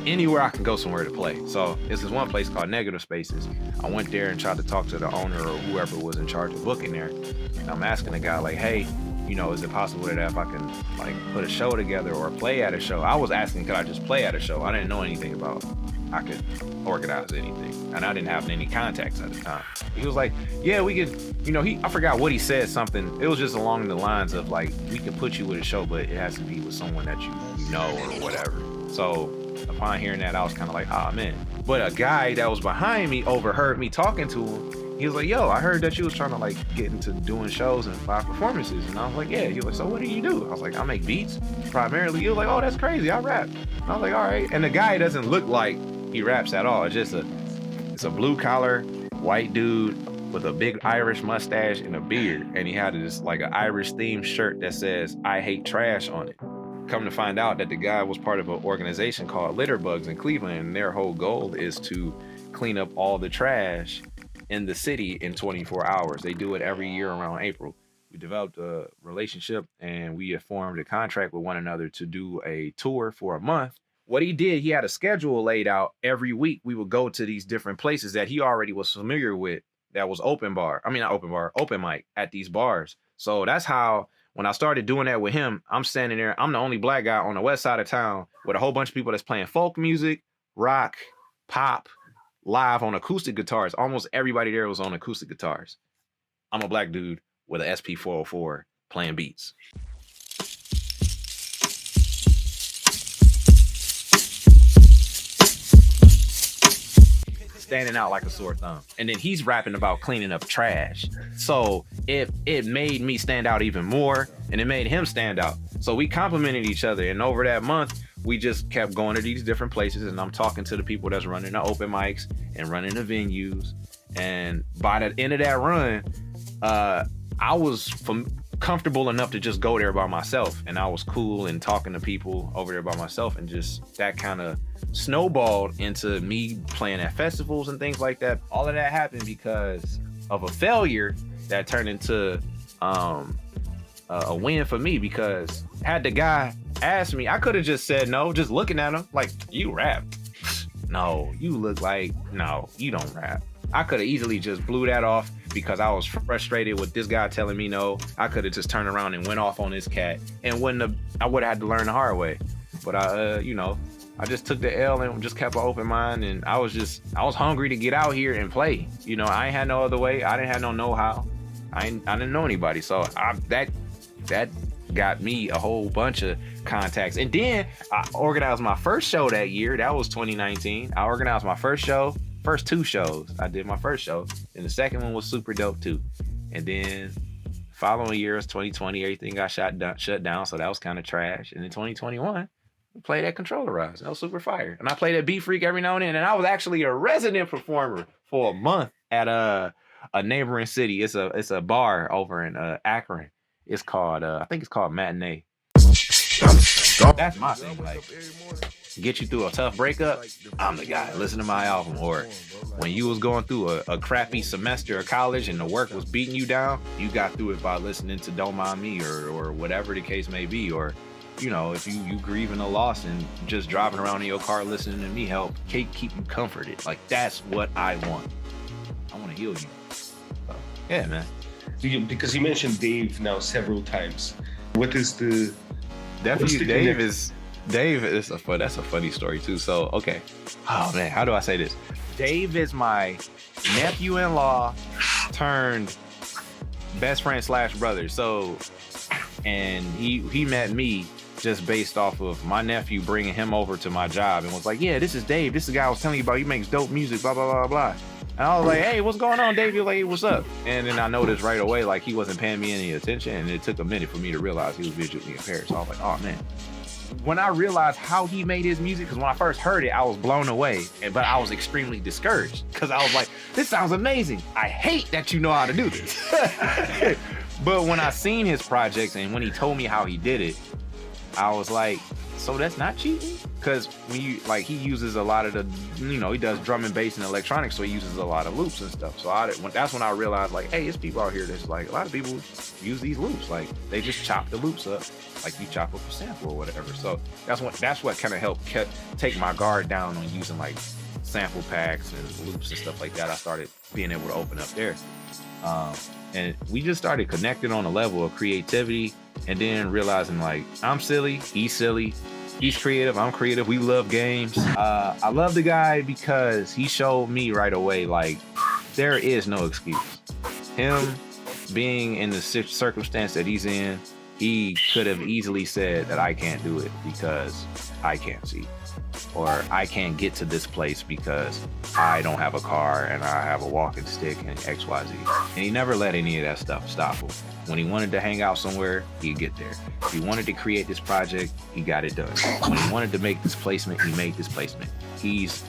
C: anywhere I can go somewhere to play. So it's this one place called Negative Spaces. I went there and tried to talk to the owner or whoever was in charge of booking there. And I'm asking the guy, like, hey, you know, is it possible that if I can like put a show together or play at a show? I was asking, could I just play at a show? I didn't know anything about I could organize anything, and I didn't have any contacts at the time. He was like, yeah, we could, you know, I forgot what he said, something. It was just along the lines of like, we could put you with a show, but it has to be with someone that you know or whatever. So upon hearing that, I was kind of like, ah, man. But a guy that was behind me overheard me talking to him. He was like, yo, I heard that you was trying to like get into doing shows and live performances. And I was like, yeah. He was like, so what do you do? I was like, I make beats primarily. He was like, oh, that's crazy, I rap. And I was like, all right. And the guy doesn't look like he raps at all. It's just it's a blue collar white dude with a big Irish mustache and a beard. And he had this like an Irish themed shirt that says, I hate trash on it. Come to find out that the guy was part of an organization called Litter Bugs in Cleveland. And their whole goal is to clean up all the trash in the city in 24 hours. They do it every year around April. We developed a relationship and we have formed a contract with one another to do a tour for a month. What he did, he had a schedule laid out. Every week we would go to these different places that he already was familiar with that was open mic at these bars. So that's how, when I started doing that with him, I'm standing there, I'm the only black guy on the west side of town with a whole bunch of people that's playing folk music, rock, pop, live on acoustic guitars. Almost everybody there was on acoustic guitars. I'm a black dude with an SP404 playing beats. Standing out like a sore thumb. And then he's rapping about cleaning up trash. So it made me stand out even more, and it made him stand out. So we complimented each other, and over that month, we just kept going to these different places, and I'm talking to the people that's running the open mics and running the venues. And by the end of that run, I was comfortable enough to just go there by myself, and I was cool and talking to people over there by myself, and just that kind of snowballed into me playing at festivals and things like that. All of that happened because of a failure that turned into a win for me, because had the guy asked me, I could have just said no, just looking at him like, you rap? No, you look like, no, you don't rap. I could have easily just blew that off because I was frustrated with this guy telling me no. I could have just turned around and went off on this cat, and I would have had to learn the hard way. But I just took the L and just kept an open mind, and I was hungry to get out here and play. You know, I ain't had no other way. I didn't have no know-how. I didn't know anybody. So that got me a whole bunch of contacts. And then I organized my first show that year. That was 2019. I organized my first two shows. I did my first show, and the second one was super dope too. And then following year was 2020. Everything got shut down, so that was kind of trash. And in 2021, we played at Controllerized. That was super fire. And I played at Beat Freak every now and then. And I was actually a resident performer for a month at a neighboring city. It's a bar over in Akron. It's called I think it's called Matinee. That's my thing. Like, get you through a tough breakup, I'm the guy. Listen to my album. Or when you was going through a crappy semester of college and the work was beating you down, you got through it by listening to Don't Mind Me or whatever the case may be. Or, you know, if you grieving a loss and just driving around in your car listening to me help keep you comforted. Like, that's what I want. I want to heal you. So, yeah, man.
A: Because you mentioned Dave now several times. What is the...
C: Definitely Dave is that's a funny story too. So, okay. Oh man, how do I say this? Dave is my nephew-in-law turned best friend / brother. So, and he met me just based off of my nephew bringing him over to my job and was like, yeah, this is Dave. This is the guy I was telling you about. He makes dope music, blah, blah, blah, blah. And I was like, hey, what's going on, Dave? He was like, hey, what's up? And then I noticed right away, like, he wasn't paying me any attention. And it took a minute for me to realize he was visually impaired. So I was like, oh, man. When I realized how he made his music, because when I first heard it, I was blown away. But I was extremely discouraged because I was like, this sounds amazing. I hate that you know how to do this. But when I seen his projects and when he told me how he did it, I was like, so that's not cheating? Because when you, like, he uses a lot of the, you know, he does drum and bass and electronics, so he uses a lot of loops and stuff. So that's when I realized, like, hey, there's people out here that's like, a lot of people use these loops. Like, they just chop the loops up like you chop up a sample or whatever. So that's what kind of helped take my guard down on using, like, sample packs and loops and stuff like that. I started being able to open up there. And we just started connecting on a level of creativity, and then realizing, like, I'm silly, he's silly, he's creative, I'm creative, we love games. I love the guy because he showed me right away, like, there is no excuse. Him being in the circumstance that he's in, he could have easily said that I can't do it because I can't see, or I can't get to this place because I don't have a car and I have a walking stick and XYZ. And he never let any of that stuff stop him. When he wanted to hang out somewhere, he'd get there. If he wanted to create this project, he got it done. When he wanted to make this placement, he made this placement. He's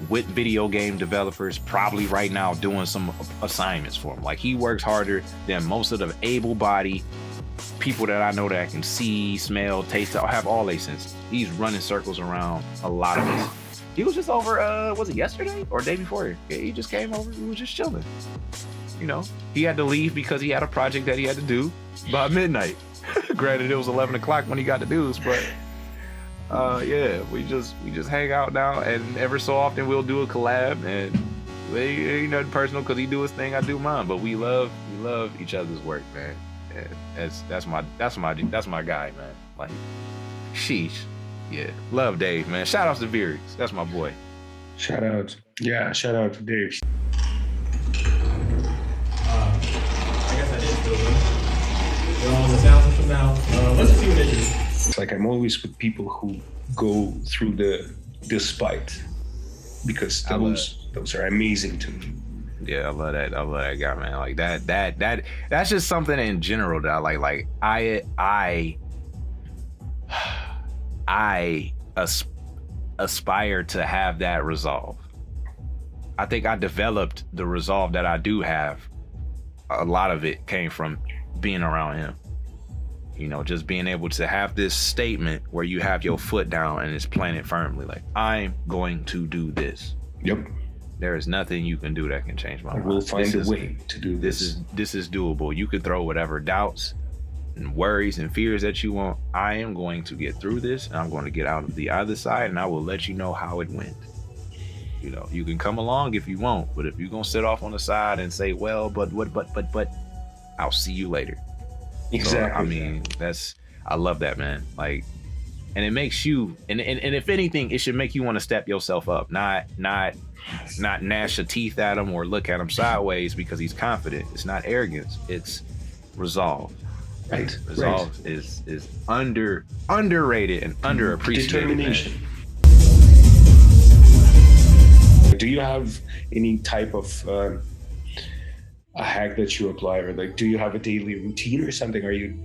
C: with video game developers probably right now doing some assignments for him. Like, he works harder than most of the able-bodied people that I know that can see, smell, taste, have all their senses. He's running circles around a lot of this. He was just over, was it yesterday or day before? Yeah, he just came over. We were just chilling. You know, he had to leave because he had a project that he had to do by midnight. Granted, it was 11 o'clock when he got the news, but yeah, we just hang out now, and every so often we'll do a collab, and ain't nothing personal because he do his thing, I do mine, but we love each other's work, man. And that's my guy, man. Like, sheesh. Yeah, love Dave, man. Shout out to Virix. That's my boy.
A: Shout out. Yeah, shout out to Dave.
D: I guess I did still win. We're on the sound system now. Let's see what they do.
A: It's like I'm always with people who go through the despite, because those are amazing to me.
C: Yeah, I love that. I love that guy, man. Like that's just something in general that I like. Like I aspire to have that resolve. I think I developed the resolve that I do have. A lot of it came from being around him. You know, just being able to have this statement where you have your foot down and it's planted firmly. Like, I'm going to do this.
A: Yep.
C: There is nothing you can do that can change my mind.
A: We'll find a way to do this.
C: This is doable. You could throw whatever doubts and worries and fears that you want. I am going to get through this, and I'm going to get out of the other side, and I will let you know how it went. You know, you can come along if you want, but if you're gonna sit off on the side and say, well, but I'll see you later.
A: Exactly.
C: So, I mean, I love that, man. Like, and it makes you, and if anything, it should make you want to step yourself up, not gnash your teeth at him or look at him sideways because he's confident. It's not arrogance. It's resolve.
A: Right.
C: Resolve is underrated and underappreciated.
A: Determination.
C: Man.
A: Do you have any type of a hack that you apply, or like, do you have a daily routine or something? Are you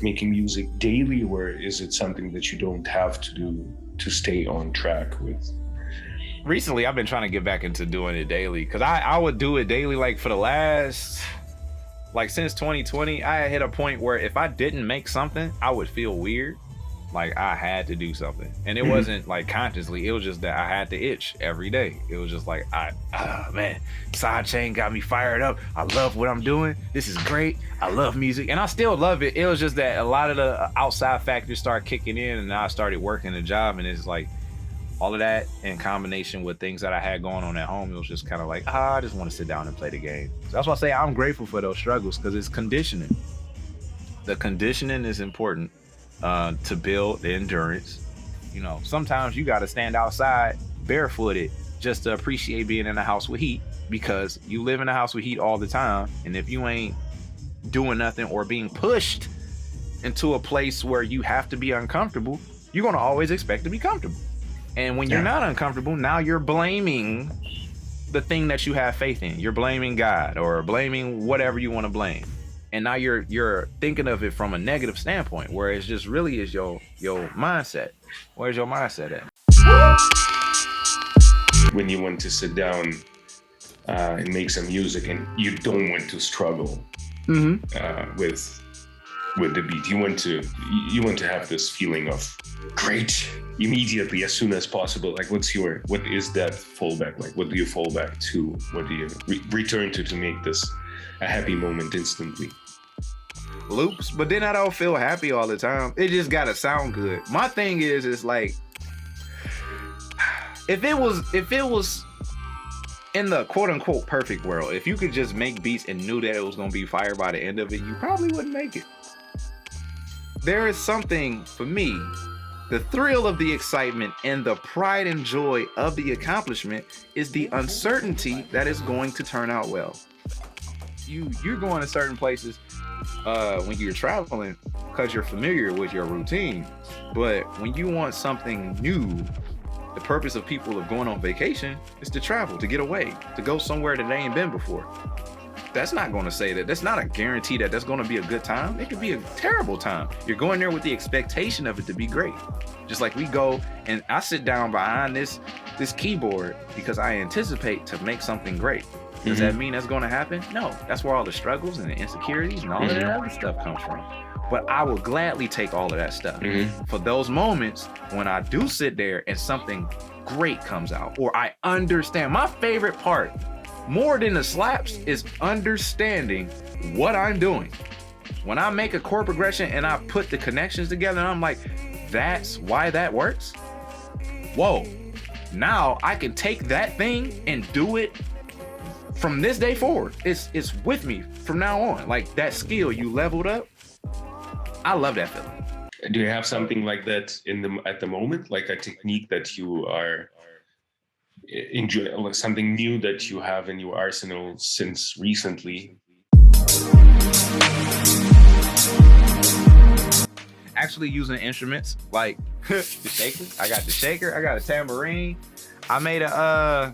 A: making music daily, or is it something that you don't have to do to stay on track with?
C: Recently, I've been trying to get back into doing it daily, because I would do it daily like for the last, like since 2020. I had hit a point where if I didn't make something, I would feel weird. Like I had to do something, and it wasn't like consciously. It was just that I had to itch every day. It was just like, man, Sidechain got me fired up. I love what I'm doing. This is great. I love music, and I still love it. It was just that a lot of the outside factors started kicking in, and I started working a job, and it's like all of that in combination with things that I had going on at home. It was just kind of like, I just want to sit down and play the game. So that's why I say I'm grateful for those struggles, because it's conditioning. The conditioning is important. To build the endurance. You know, sometimes you got to stand outside barefooted just to appreciate being in a house with heat, because you live in a house with heat all the time, and if you ain't doing nothing or being pushed into a place where you have to be uncomfortable, you're going to always expect to be comfortable. And when you're not uncomfortable, now you're blaming the thing that you have faith in. You're blaming God or blaming whatever you want to blame. And now you're thinking of it from a negative standpoint, where it's just really is your mindset. Where's your mindset at?
A: When you want to sit down and make some music, and you don't want to struggle with the beat, you want to have this feeling of great immediately, as soon as possible. Like, what is that fallback? Like, what do you fall back to? What do you return to make this a happy moment instantly?
C: Loops, but then I don't feel happy all the time. It just gotta sound good. My thing is like, if it was in the quote unquote perfect world, if you could just make beats and knew that it was gonna be fire by the end of it, you probably wouldn't make it. There is something, for me, the thrill of the excitement and the pride and joy of the accomplishment is the uncertainty that it's going to turn out well. You're going to certain places when you're traveling because you're familiar with your routine, but when you want something new, the purpose of people of going on vacation is to travel, to get away, to go somewhere that they ain't been before. That's not going to say that. That's not a guarantee that that's going to be a good time. It could be a terrible time. You're going there with the expectation of it to be great. Just like we go and I sit down behind this keyboard because I anticipate to make something great. Does that mean that's going to happen? No. That's where all the struggles and the insecurities and all of that other stuff comes from. But I will gladly take all of that stuff for those moments when I do sit there and something great comes out, or I understand. My favorite part, more than the slaps, is understanding what I'm doing. When I make a chord progression and I put the connections together, and I'm like, that's why that works? Whoa. Now I can take that thing and do it from this day forward. It's with me from now on. Like, that skill you leveled up, I love that feeling.
A: Do you have something like that at the moment, like a technique that you are enjoy, like something new that you have in your arsenal since recently?
C: Actually using instruments like the shaker. I got the shaker. I got a tambourine. I made I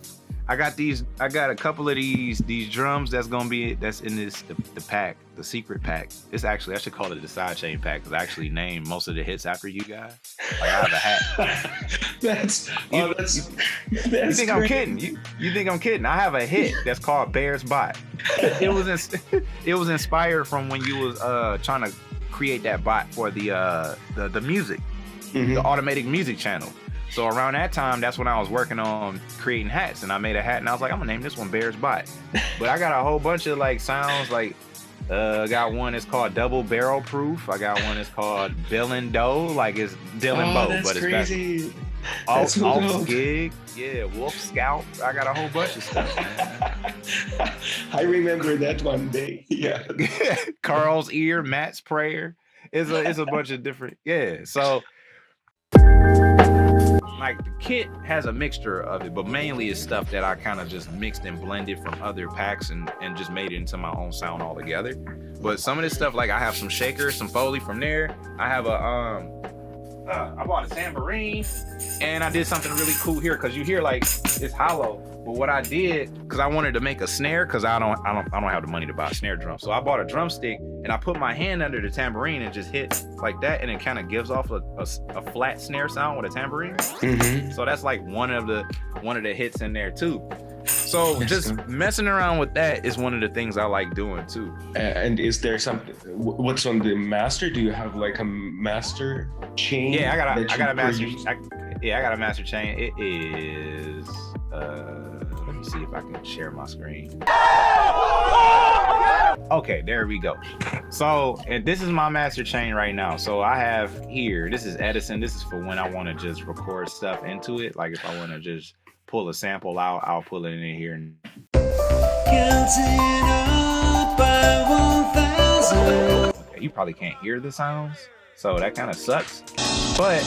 C: got a couple of these drums that's in the pack, the secret pack. It's actually, I should call it the Sidechain pack, because I actually named most of the hits after you guys. Like, I have a hat. You think I'm kidding? You think I'm kidding? I have a hit that's called Bear's Bot. It was inspired from when you was trying to create that bot for the music, the automated music channel. So around that time, that's when I was working on creating hats, and I made a hat, and I was like, I'm gonna name this one Bear's Bot. But I got a whole bunch of like sounds, like got one that's called Double Barrel Proof. I got one that's called Bill and Doe, like it's Dylan Bow, but it's
A: crazy.
C: Alt Gig, yeah, Wolf Scout. I got a whole bunch of stuff, man.
A: I remember that one day. Yeah.
C: Carl's Ear, Matt's Prayer. It's a bunch of different, yeah. So like the kit has a mixture of it, but mainly it's stuff that I kind of just mixed and blended from other packs and just made it into my own sound altogether. But some of this stuff, like I have some shakers, some Foley from there. I have I bought a tambourine, and I did something really cool here, because you hear like it's hollow. But what I did, because I wanted to make a snare, because I don't have the money to buy a snare drum. So I bought a drumstick, and I put my hand under the tambourine and just hit like that, and it kind of gives off a flat snare sound with a tambourine. So that's like one of the hits in there too. So just messing around with that is one of the things I like doing too.
A: And is there something? What's on the master? Do you have like a master chain?
C: Yeah, I got a master. I got a master chain. It is. Let me see if I can share my screen. Okay, there we go. So, and this is my master chain right now. So I have here. This is Edison. This is for when I want to just record stuff into it. Like if I want to just pull a sample out, I'll pull it in here. Okay, you probably can't hear the sounds, so that kind of sucks. But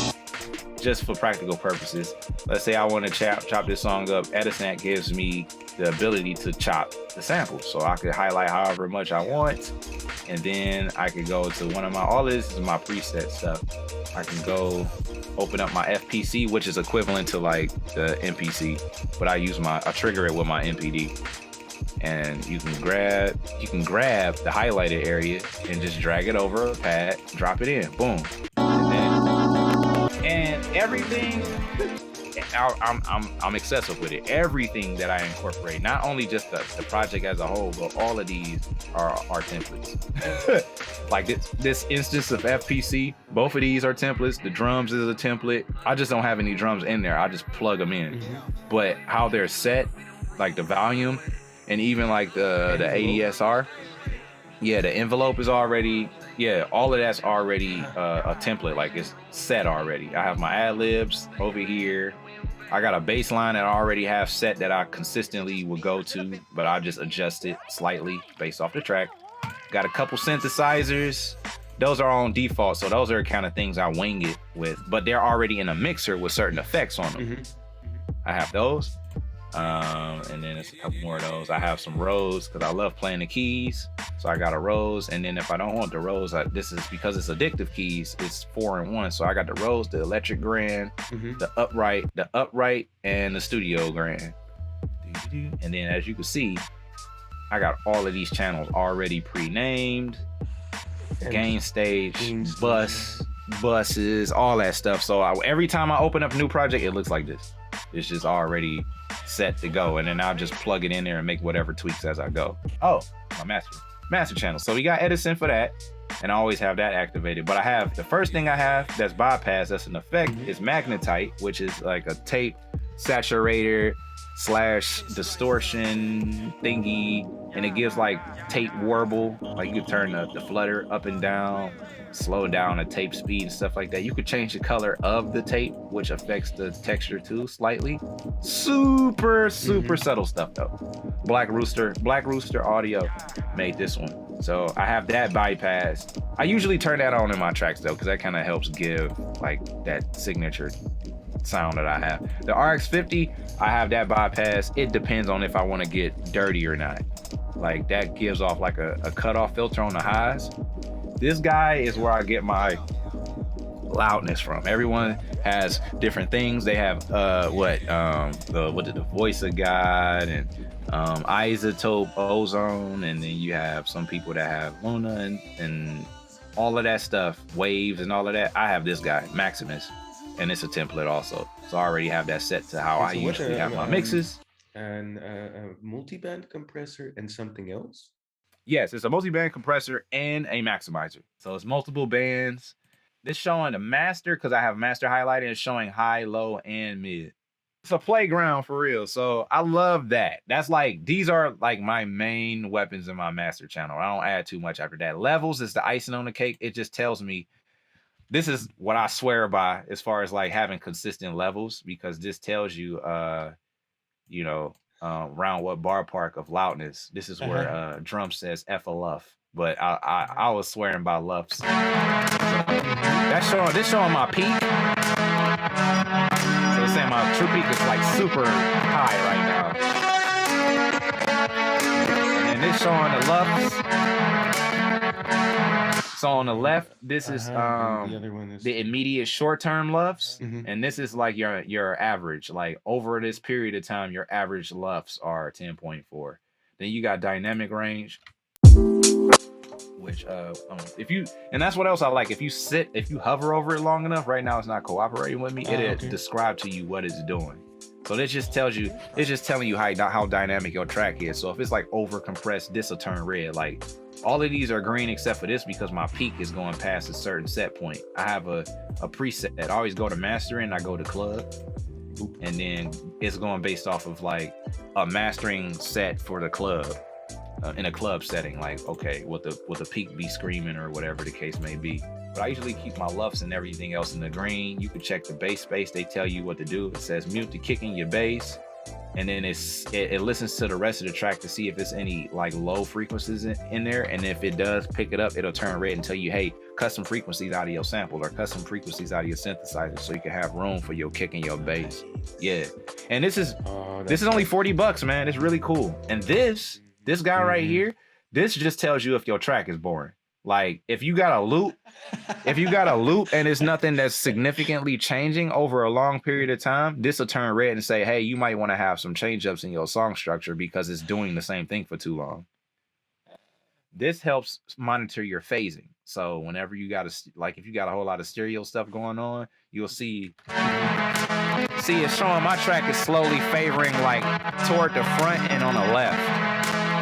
C: just for practical purposes, let's say I want to chop this song up. Edison gives me the ability to chop the samples, so I could highlight however much I want, and then I could go to one of my, all this is my preset stuff. I can go open up my FPC, which is equivalent to like the MPC, but I trigger it with my MPD. And you can grab the highlighted area and just drag it over a pad, drop it in, boom. And everything, I'm excessive with it. Everything that I incorporate, not only just the project as a whole, but all of these are templates. Like this instance of FPC, both of these are templates. The drums is a template. I just don't have any drums in there. I just plug them in. But how they're set, like the volume, and even like the ADSR, yeah, the envelope is already, yeah, all of that's already a template, like it's set already. I have my ad libs over here. I got a bass line that I already have set that I consistently will go to, but I just adjust it slightly based off the track. Got a couple synthesizers. Those are on default, so those are the kind of things I wing it with, but they're already in a mixer with certain effects on them. I have those. And then it's a couple more of those. I have some Rhodes because I love playing the keys, so I got a Rhodes. And then if I don't want the Rhodes, this is because it's addictive keys, it's 4-in-1, so I got the Rhodes, the electric grand, the upright and the studio grand. And then as you can see, I got all of these channels already pre-named, gain stage, buses, all that stuff. So every time I open up a new project, it looks like this. It's just already set to go, and then I'll just plug it in there and make whatever tweaks as I go. Oh, my master channel. So we got Edison for that, and I always have that activated. But I have, the first thing I have that's bypassed, that's an effect, is magnetite, which is like a tape saturator / distortion thingy, and it gives like tape warble. Like you can turn the flutter up and down, slow down the tape speed and stuff like that. You could change the color of the tape, which affects the texture too slightly. Super subtle stuff though. Black Rooster Audio made this one, so I have that bypassed. I usually turn that on in my tracks though, because that kind of helps give like that signature sound that I have. The RX50, I have that bypass. It depends on if I want to get dirty or not. Like that gives off like a cutoff filter on the highs. This guy is where I get my loudness from. Everyone has different things. They have the voice of God and isotope ozone, and then you have some people that have Luna and all of that stuff, waves and all of that. I have this guy, Maximus, and it's a template also. So I already have that set to how I usually have my mixes.
A: And a multi-band compressor and something else?
C: Yes, it's a multi-band compressor and a maximizer. So it's multiple bands. This showing the master, because I have master highlighting, it's showing high, low, and mid. It's a playground for real. So I love that. That's like, these are like my main weapons in my master channel. I don't add too much after that. Levels is the icing on the cake. It just tells me, this is what I swear by as far as like having consistent levels, because this tells you, around what bar park of loudness. This is where drum says F a luff, but I was swearing by luffs. So this showing my peak. So it's saying my true peak is like super high right now. And then this showing the luffs. So on the left, this is
A: the other one is
C: the immediate short-term luffs,
A: Mhm.
C: and this is like your average. Like over this period of time, your average luffs are 10.4. Then you got dynamic range, which and that's what else I like. If you hover over it long enough, right now it's not cooperating with me. It'll describe to you what it's doing. So this just tells you, it's just telling you how dynamic your track is. So if it's like over compressed, this will turn red. Like all of these are green except for this because my peak is going past a certain set point. I have a preset. I always go to mastering, I go to club, and then it's going based off of like a mastering set for the club. In a club setting, like okay, will the peak be screaming or whatever the case may be. But I usually keep my luffs and everything else in the green. You can check the bass space. They tell you what to do. It says mute the kick in your bass, and then it listens to the rest of the track to see if it's any like low frequencies in there. And if it does pick it up, it'll turn red and tell you, hey, custom frequencies out of your sample or custom frequencies out of your synthesizer, so you can have room for your kick and your bass. Yeah, and this is only $40, man. It's really cool. And this guy right here, this just tells you if your track is boring. Like if you got a loop and it's nothing that's significantly changing over a long period of time, this will turn red and say, hey, you might want to have some change ups in your song structure because it's doing the same thing for too long. This helps monitor your phasing. So whenever you got if you got a whole lot of stereo stuff going on, you'll see it's showing my track is slowly favoring like toward the front and on the left.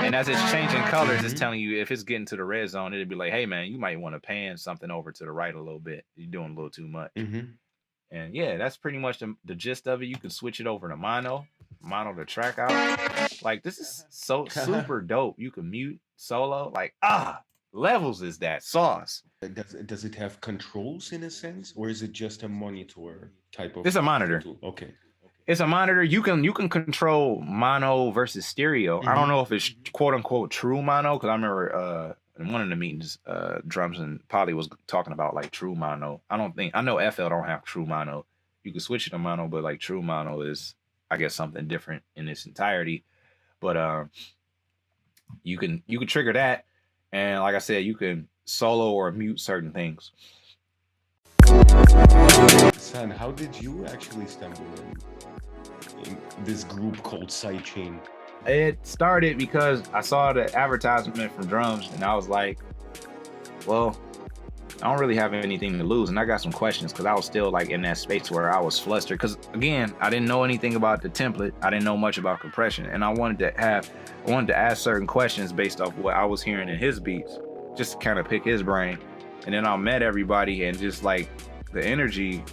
C: And as it's changing colors, it's telling you if it's getting to the red zone, it'd be like, hey, man, you might want to pan something over to the right a little bit. You're doing a little too much. And yeah, that's pretty much the gist of it. You can switch it over to mono the track out. Like, this is so super dope. You can mute, solo, like, levels is that sauce.
A: Does it have controls in a sense, or is it just a monitor type of?
C: It's a monitor.
A: Tool? Okay.
C: It's a monitor. You can control mono versus stereo. I don't know if it's quote unquote true mono, because I remember in one of the meetings, Drums and Polly was talking about like true mono. I know FL don't have true mono. You can switch it to mono, but like true mono is, I guess, something different in its entirety. But you can trigger that, and like I said, you can solo or mute certain things.
A: San, how did you actually stumble in this group called Sidechain?
C: It started because I saw the advertisement from Drums, and I was like, well, I don't really have anything to lose. And I got some questions because I was still like in that space where I was flustered. Because again, I didn't know anything about the template. I didn't know much about compression. And I wanted to ask certain questions based off what I was hearing in his beats, just to kind of pick his brain. And then I met everybody, and just like the energy,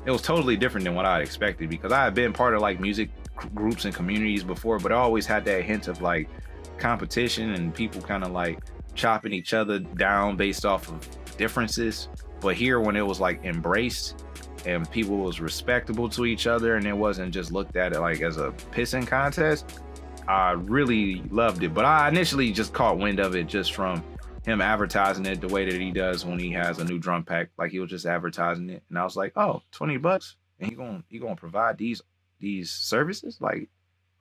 C: it was totally different than what I expected, because I had been part of like music groups and communities before, but I always had that hint of like competition and people kind of like chopping each other down based off of differences. But here, when it was like embraced and people was respectable to each other, and it wasn't just looked at it like as a pissing contest, I really loved it. But I initially just caught wind of it just from him advertising it the way that he does when he has a new drum pack. Like he was just advertising it, and I was like, oh, $20, and he gonna provide these services? Like,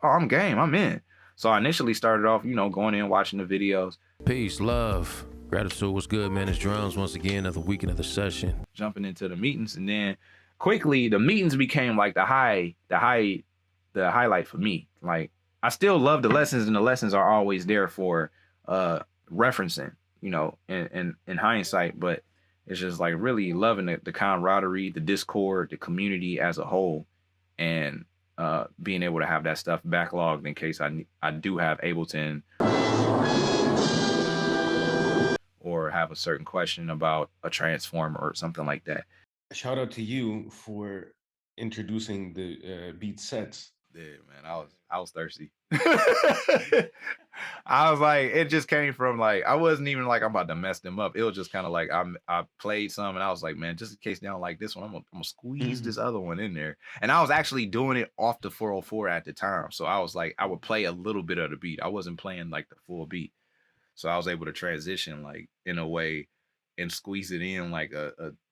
C: oh, I'm game, I'm in. So I initially started off, you know, going in, watching the videos.
E: Peace, love, gratitude. What's good, man? It's Drums once again, another week, another session.
C: Jumping into the meetings, and then quickly the meetings became like the highlight for me. Like, I still love the lessons, and the lessons are always there for referencing, you know, in hindsight. But it's just like really loving the camaraderie, the Discord, the community as a whole, and being able to have that stuff backlogged in case I do have Ableton or have a certain question about a transformer or something like that.
A: Shout out to you for introducing the beat sets.
C: Yeah, man, I was thirsty. I was like, it just came from like, I wasn't even like I'm about to mess them up. It was just kind of like I played some and I was like, man, just in case they don't like this one, I'm gonna squeeze this other one in there. And I was actually doing it off the 404 at the time. So I was like, I would play a little bit of the beat. I wasn't playing like the full beat. So I was able to transition like in a way and squeeze it in like a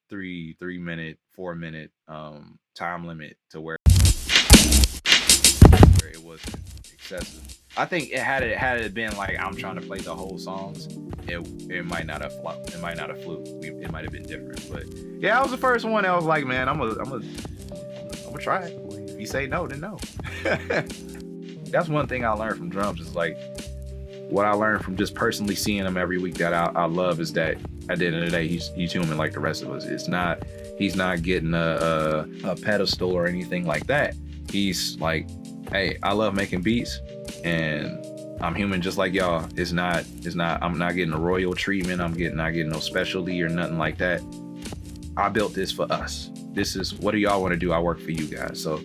C: 3 minute, 4 minute time limit to where it wasn't excessive. I think had it been like I'm trying to play the whole songs, it might not have flopped. It might not have flew. It might have been different. But yeah, I was the first one that was like, man, I'm gonna try it. If you say no, then no. That's one thing I learned from drums. Is like what I learned from just personally seeing him every week that I love is that at the end of the day, he's human like the rest of us. He's not getting a pedestal or anything like that. He's like, hey, I love making beats and I'm human just like y'all. I'm not getting a royal treatment. I'm not getting no specialty or nothing like that. I built this for us. This is, what do y'all want to do? I work for you guys. So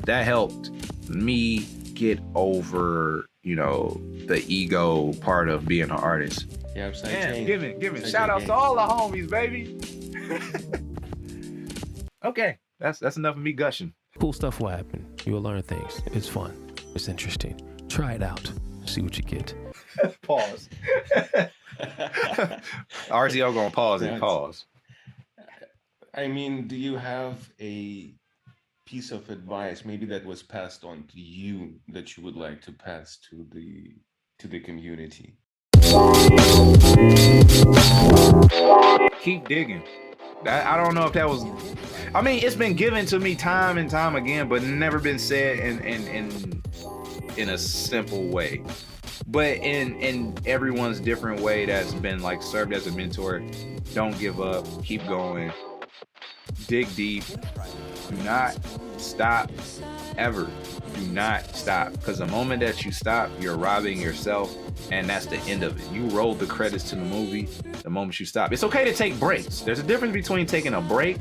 C: that helped me get over, you know, the ego part of being an artist.
A: Yeah, Sidechain.
C: Giving shout outs to all the homies, baby. Okay, that's enough of me gushing.
E: Cool stuff will happen. You'll learn things. It's fun. It's interesting. Try it out. See what you get.
C: Pause. RZO gonna pause and pause.
A: I mean, do you have a piece of advice maybe that was passed on to you that you would like to pass to the community?
C: Keep digging. I don't know if that was, I mean, it's been given to me time and time again, but never been said in a simple way. But in everyone's different way that's been like served as a mentor. Don't give up, keep going, dig deep, do not stop ever. Do not stop, because the moment that you stop, you're robbing yourself, and that's the end of it. You roll the credits to the movie the moment you stop. It's okay to take breaks. There's a difference between taking a break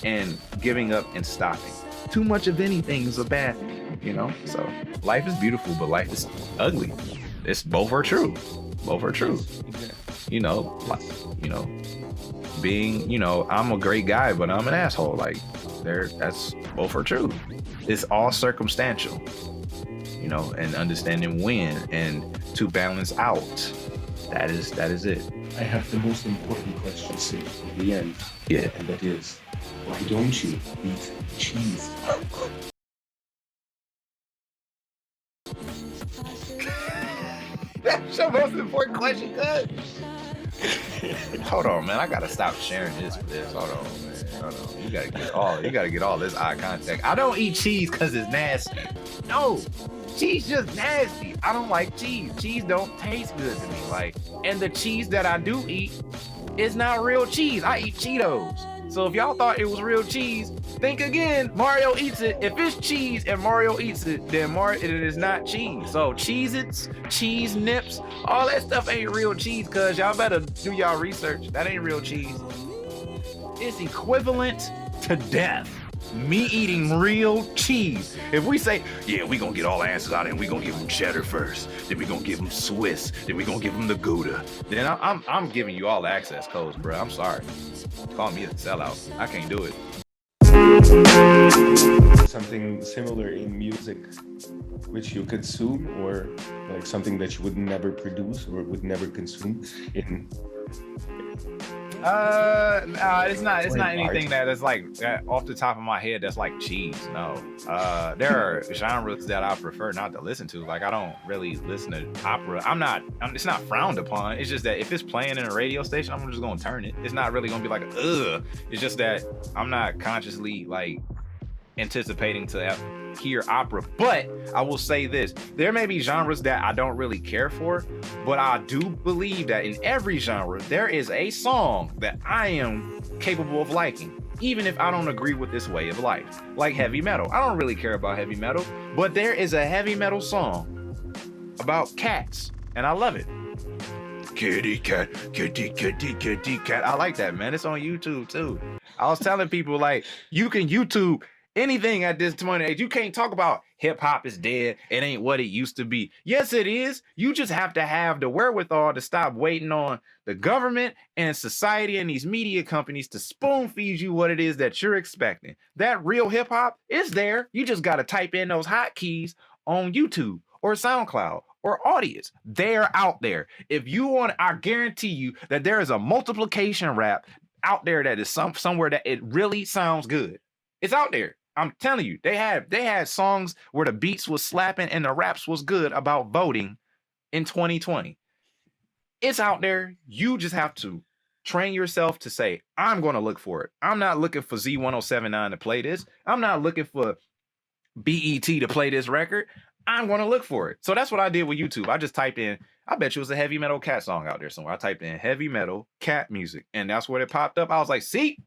C: and giving up and stopping. Too much of anything is a bad thing, you know? So life is beautiful, but life is ugly. It's both are true. Both are true. You know, being, you know, I'm a great guy, but I'm an asshole. Like, that's both are true. It's all circumstantial, you know, and understanding when and to balance out. That is it.
A: I have the most important question to say at the end.
C: Yeah.
A: And that is, why don't you eat cheese?
C: That's your most important question, cuz. Hold on, man. I gotta stop sharing this with this. Hold on, man. Hold on. You gotta get all this eye contact. I don't eat cheese because it's nasty. No, cheese just nasty. I don't like cheese. Cheese don't taste good to me. Like, and the cheese that I do eat is not real cheese. I eat Cheetos. So if y'all thought it was real cheese, think again. Mario eats it. If it's cheese and Mario eats it, then it is not cheese. So Cheez-Its, cheese nips, all that stuff ain't real cheese, cuz y'all better do y'all research. That ain't real cheese. It's equivalent to death. Me eating real cheese. If we say, yeah, we gonna get all the answers out and we gonna give them cheddar first, then we gonna give them Swiss, then we gonna give them the Gouda, then I'm giving you all the access codes, bro. I'm sorry. Call me a sellout. I can't do it.
A: Something similar in music which you consume, or like something that you would never produce or would never consume in
C: No, it's not
A: Wait,
C: anything that is like off the top of my head that's like cheese. No. There are genres that I prefer not to listen to. Like I don't really listen to opera. It's not frowned upon. It's just that if it's playing in a radio station, I'm just gonna turn it. It's not really gonna be like ugh. It's just that I'm not consciously like anticipating to hear opera. But I will say this, there may be genres that I don't really care for, but I do believe that in every genre there is a song that I am capable of liking, even if I don't agree with this way of life. Like heavy metal, I don't really care about heavy metal, but there is a heavy metal song about cats and I love it. Kitty cat, kitty kitty kitty cat. I like that, man. It's on YouTube too. I was telling people like you can YouTube anything at this point age. You can't talk about hip hop is dead. It ain't what it used to be. Yes, it is. You just have to have the wherewithal to stop waiting on the government and society and these media companies to spoon feed you what it is that you're expecting. That real hip hop is there. You just got to type in those hotkeys on YouTube or SoundCloud or Audience. They're out there. If you want, I guarantee you that there is a multiplication rap out there that is somewhere that it really sounds good. It's out there. I'm telling you, they had songs where the beats was slapping and the raps was good about voting in 2020. It's out there. You just have to train yourself to say, I'm going to look for it. I'm not looking for Z1079 to play this. I'm not looking for BET to play this record. I'm going to look for it. So that's what I did with YouTube. I just typed in, I bet you it was a heavy metal cat song out there somewhere. I typed in heavy metal cat music and that's where it popped up. I was like, see?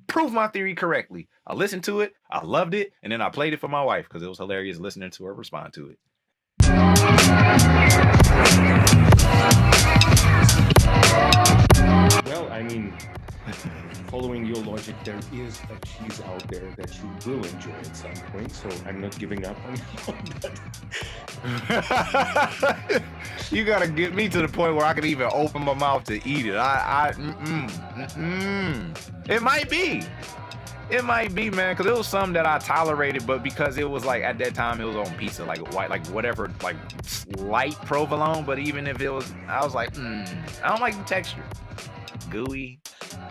C: Prove my theory correctly. I listened to it, I loved it, and then I played it for my wife because it was hilarious listening to her respond to it.
A: Well, I mean, following your logic, there is a cheese out there that you will enjoy at some point, so I'm not giving up on that.
C: You gotta get me to the point where I can even open my mouth to eat it. It might be, man, because it was something that I tolerated, but because it was like at that time it was on pizza, like white, like whatever, like light provolone. But even if it was, I was like, I don't like the texture, gooey.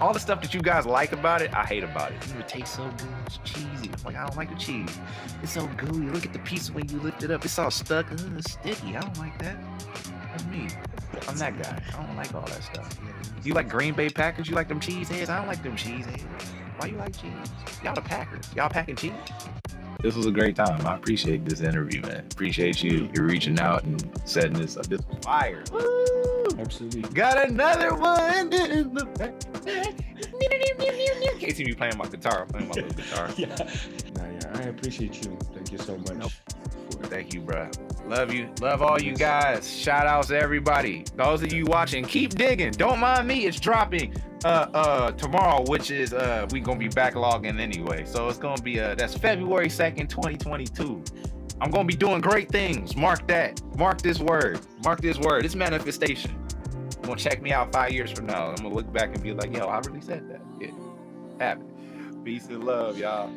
C: All the stuff that you guys like about it, I hate about it. It tastes so good. It's cheesy. I'm like, I don't like the cheese. It's so gooey. Look at the piece when you lift it up. It's all stuck. It's sticky. I don't like that. That's me. I'm that guy. I don't like all that stuff. You like Green Bay Packers? You like them cheese heads? I don't like them cheese heads. Why you like cheese? Y'all the Packers. Y'all packing cheese? This was a great time. I appreciate this interview, man. Appreciate you reaching out and setting this up. This fire. Woo!
A: Absolutely.
C: Got another one in the back. Can't see me playing my guitar. I'm playing my little guitar.
A: Yeah, I appreciate you. Thank you so much.
C: Nope. Thank you, bro. Love you. Love all you guys. Shout outs to everybody. Those of you watching, keep digging. Don't mind me. It's dropping tomorrow, which is we gonna be backlogging anyway. So it's gonna be that's February 2nd, 2022. I'm gonna be doing great things. Mark that. Mark this word. Mark this word. It's manifestation. I'm gonna check me out 5 years from now. I'm gonna look back and be like, yo, I really said that. Yeah. Happy. Peace and love, y'all.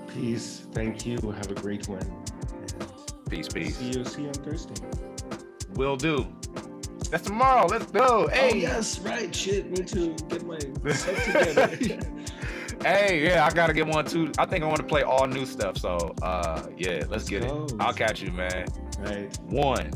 A: Peace. Thank you. Have a great one.
C: Peace.
A: See you on Thursday.
C: Will do. That's tomorrow. Let's go. Hey.
A: Oh, yes, right. Shit, me too. Get my stuff together.
C: Hey, yeah, I gotta get one too. I think I want to play all new stuff. So, yeah, let's get it. I'll catch you, man.
A: Right.
C: 1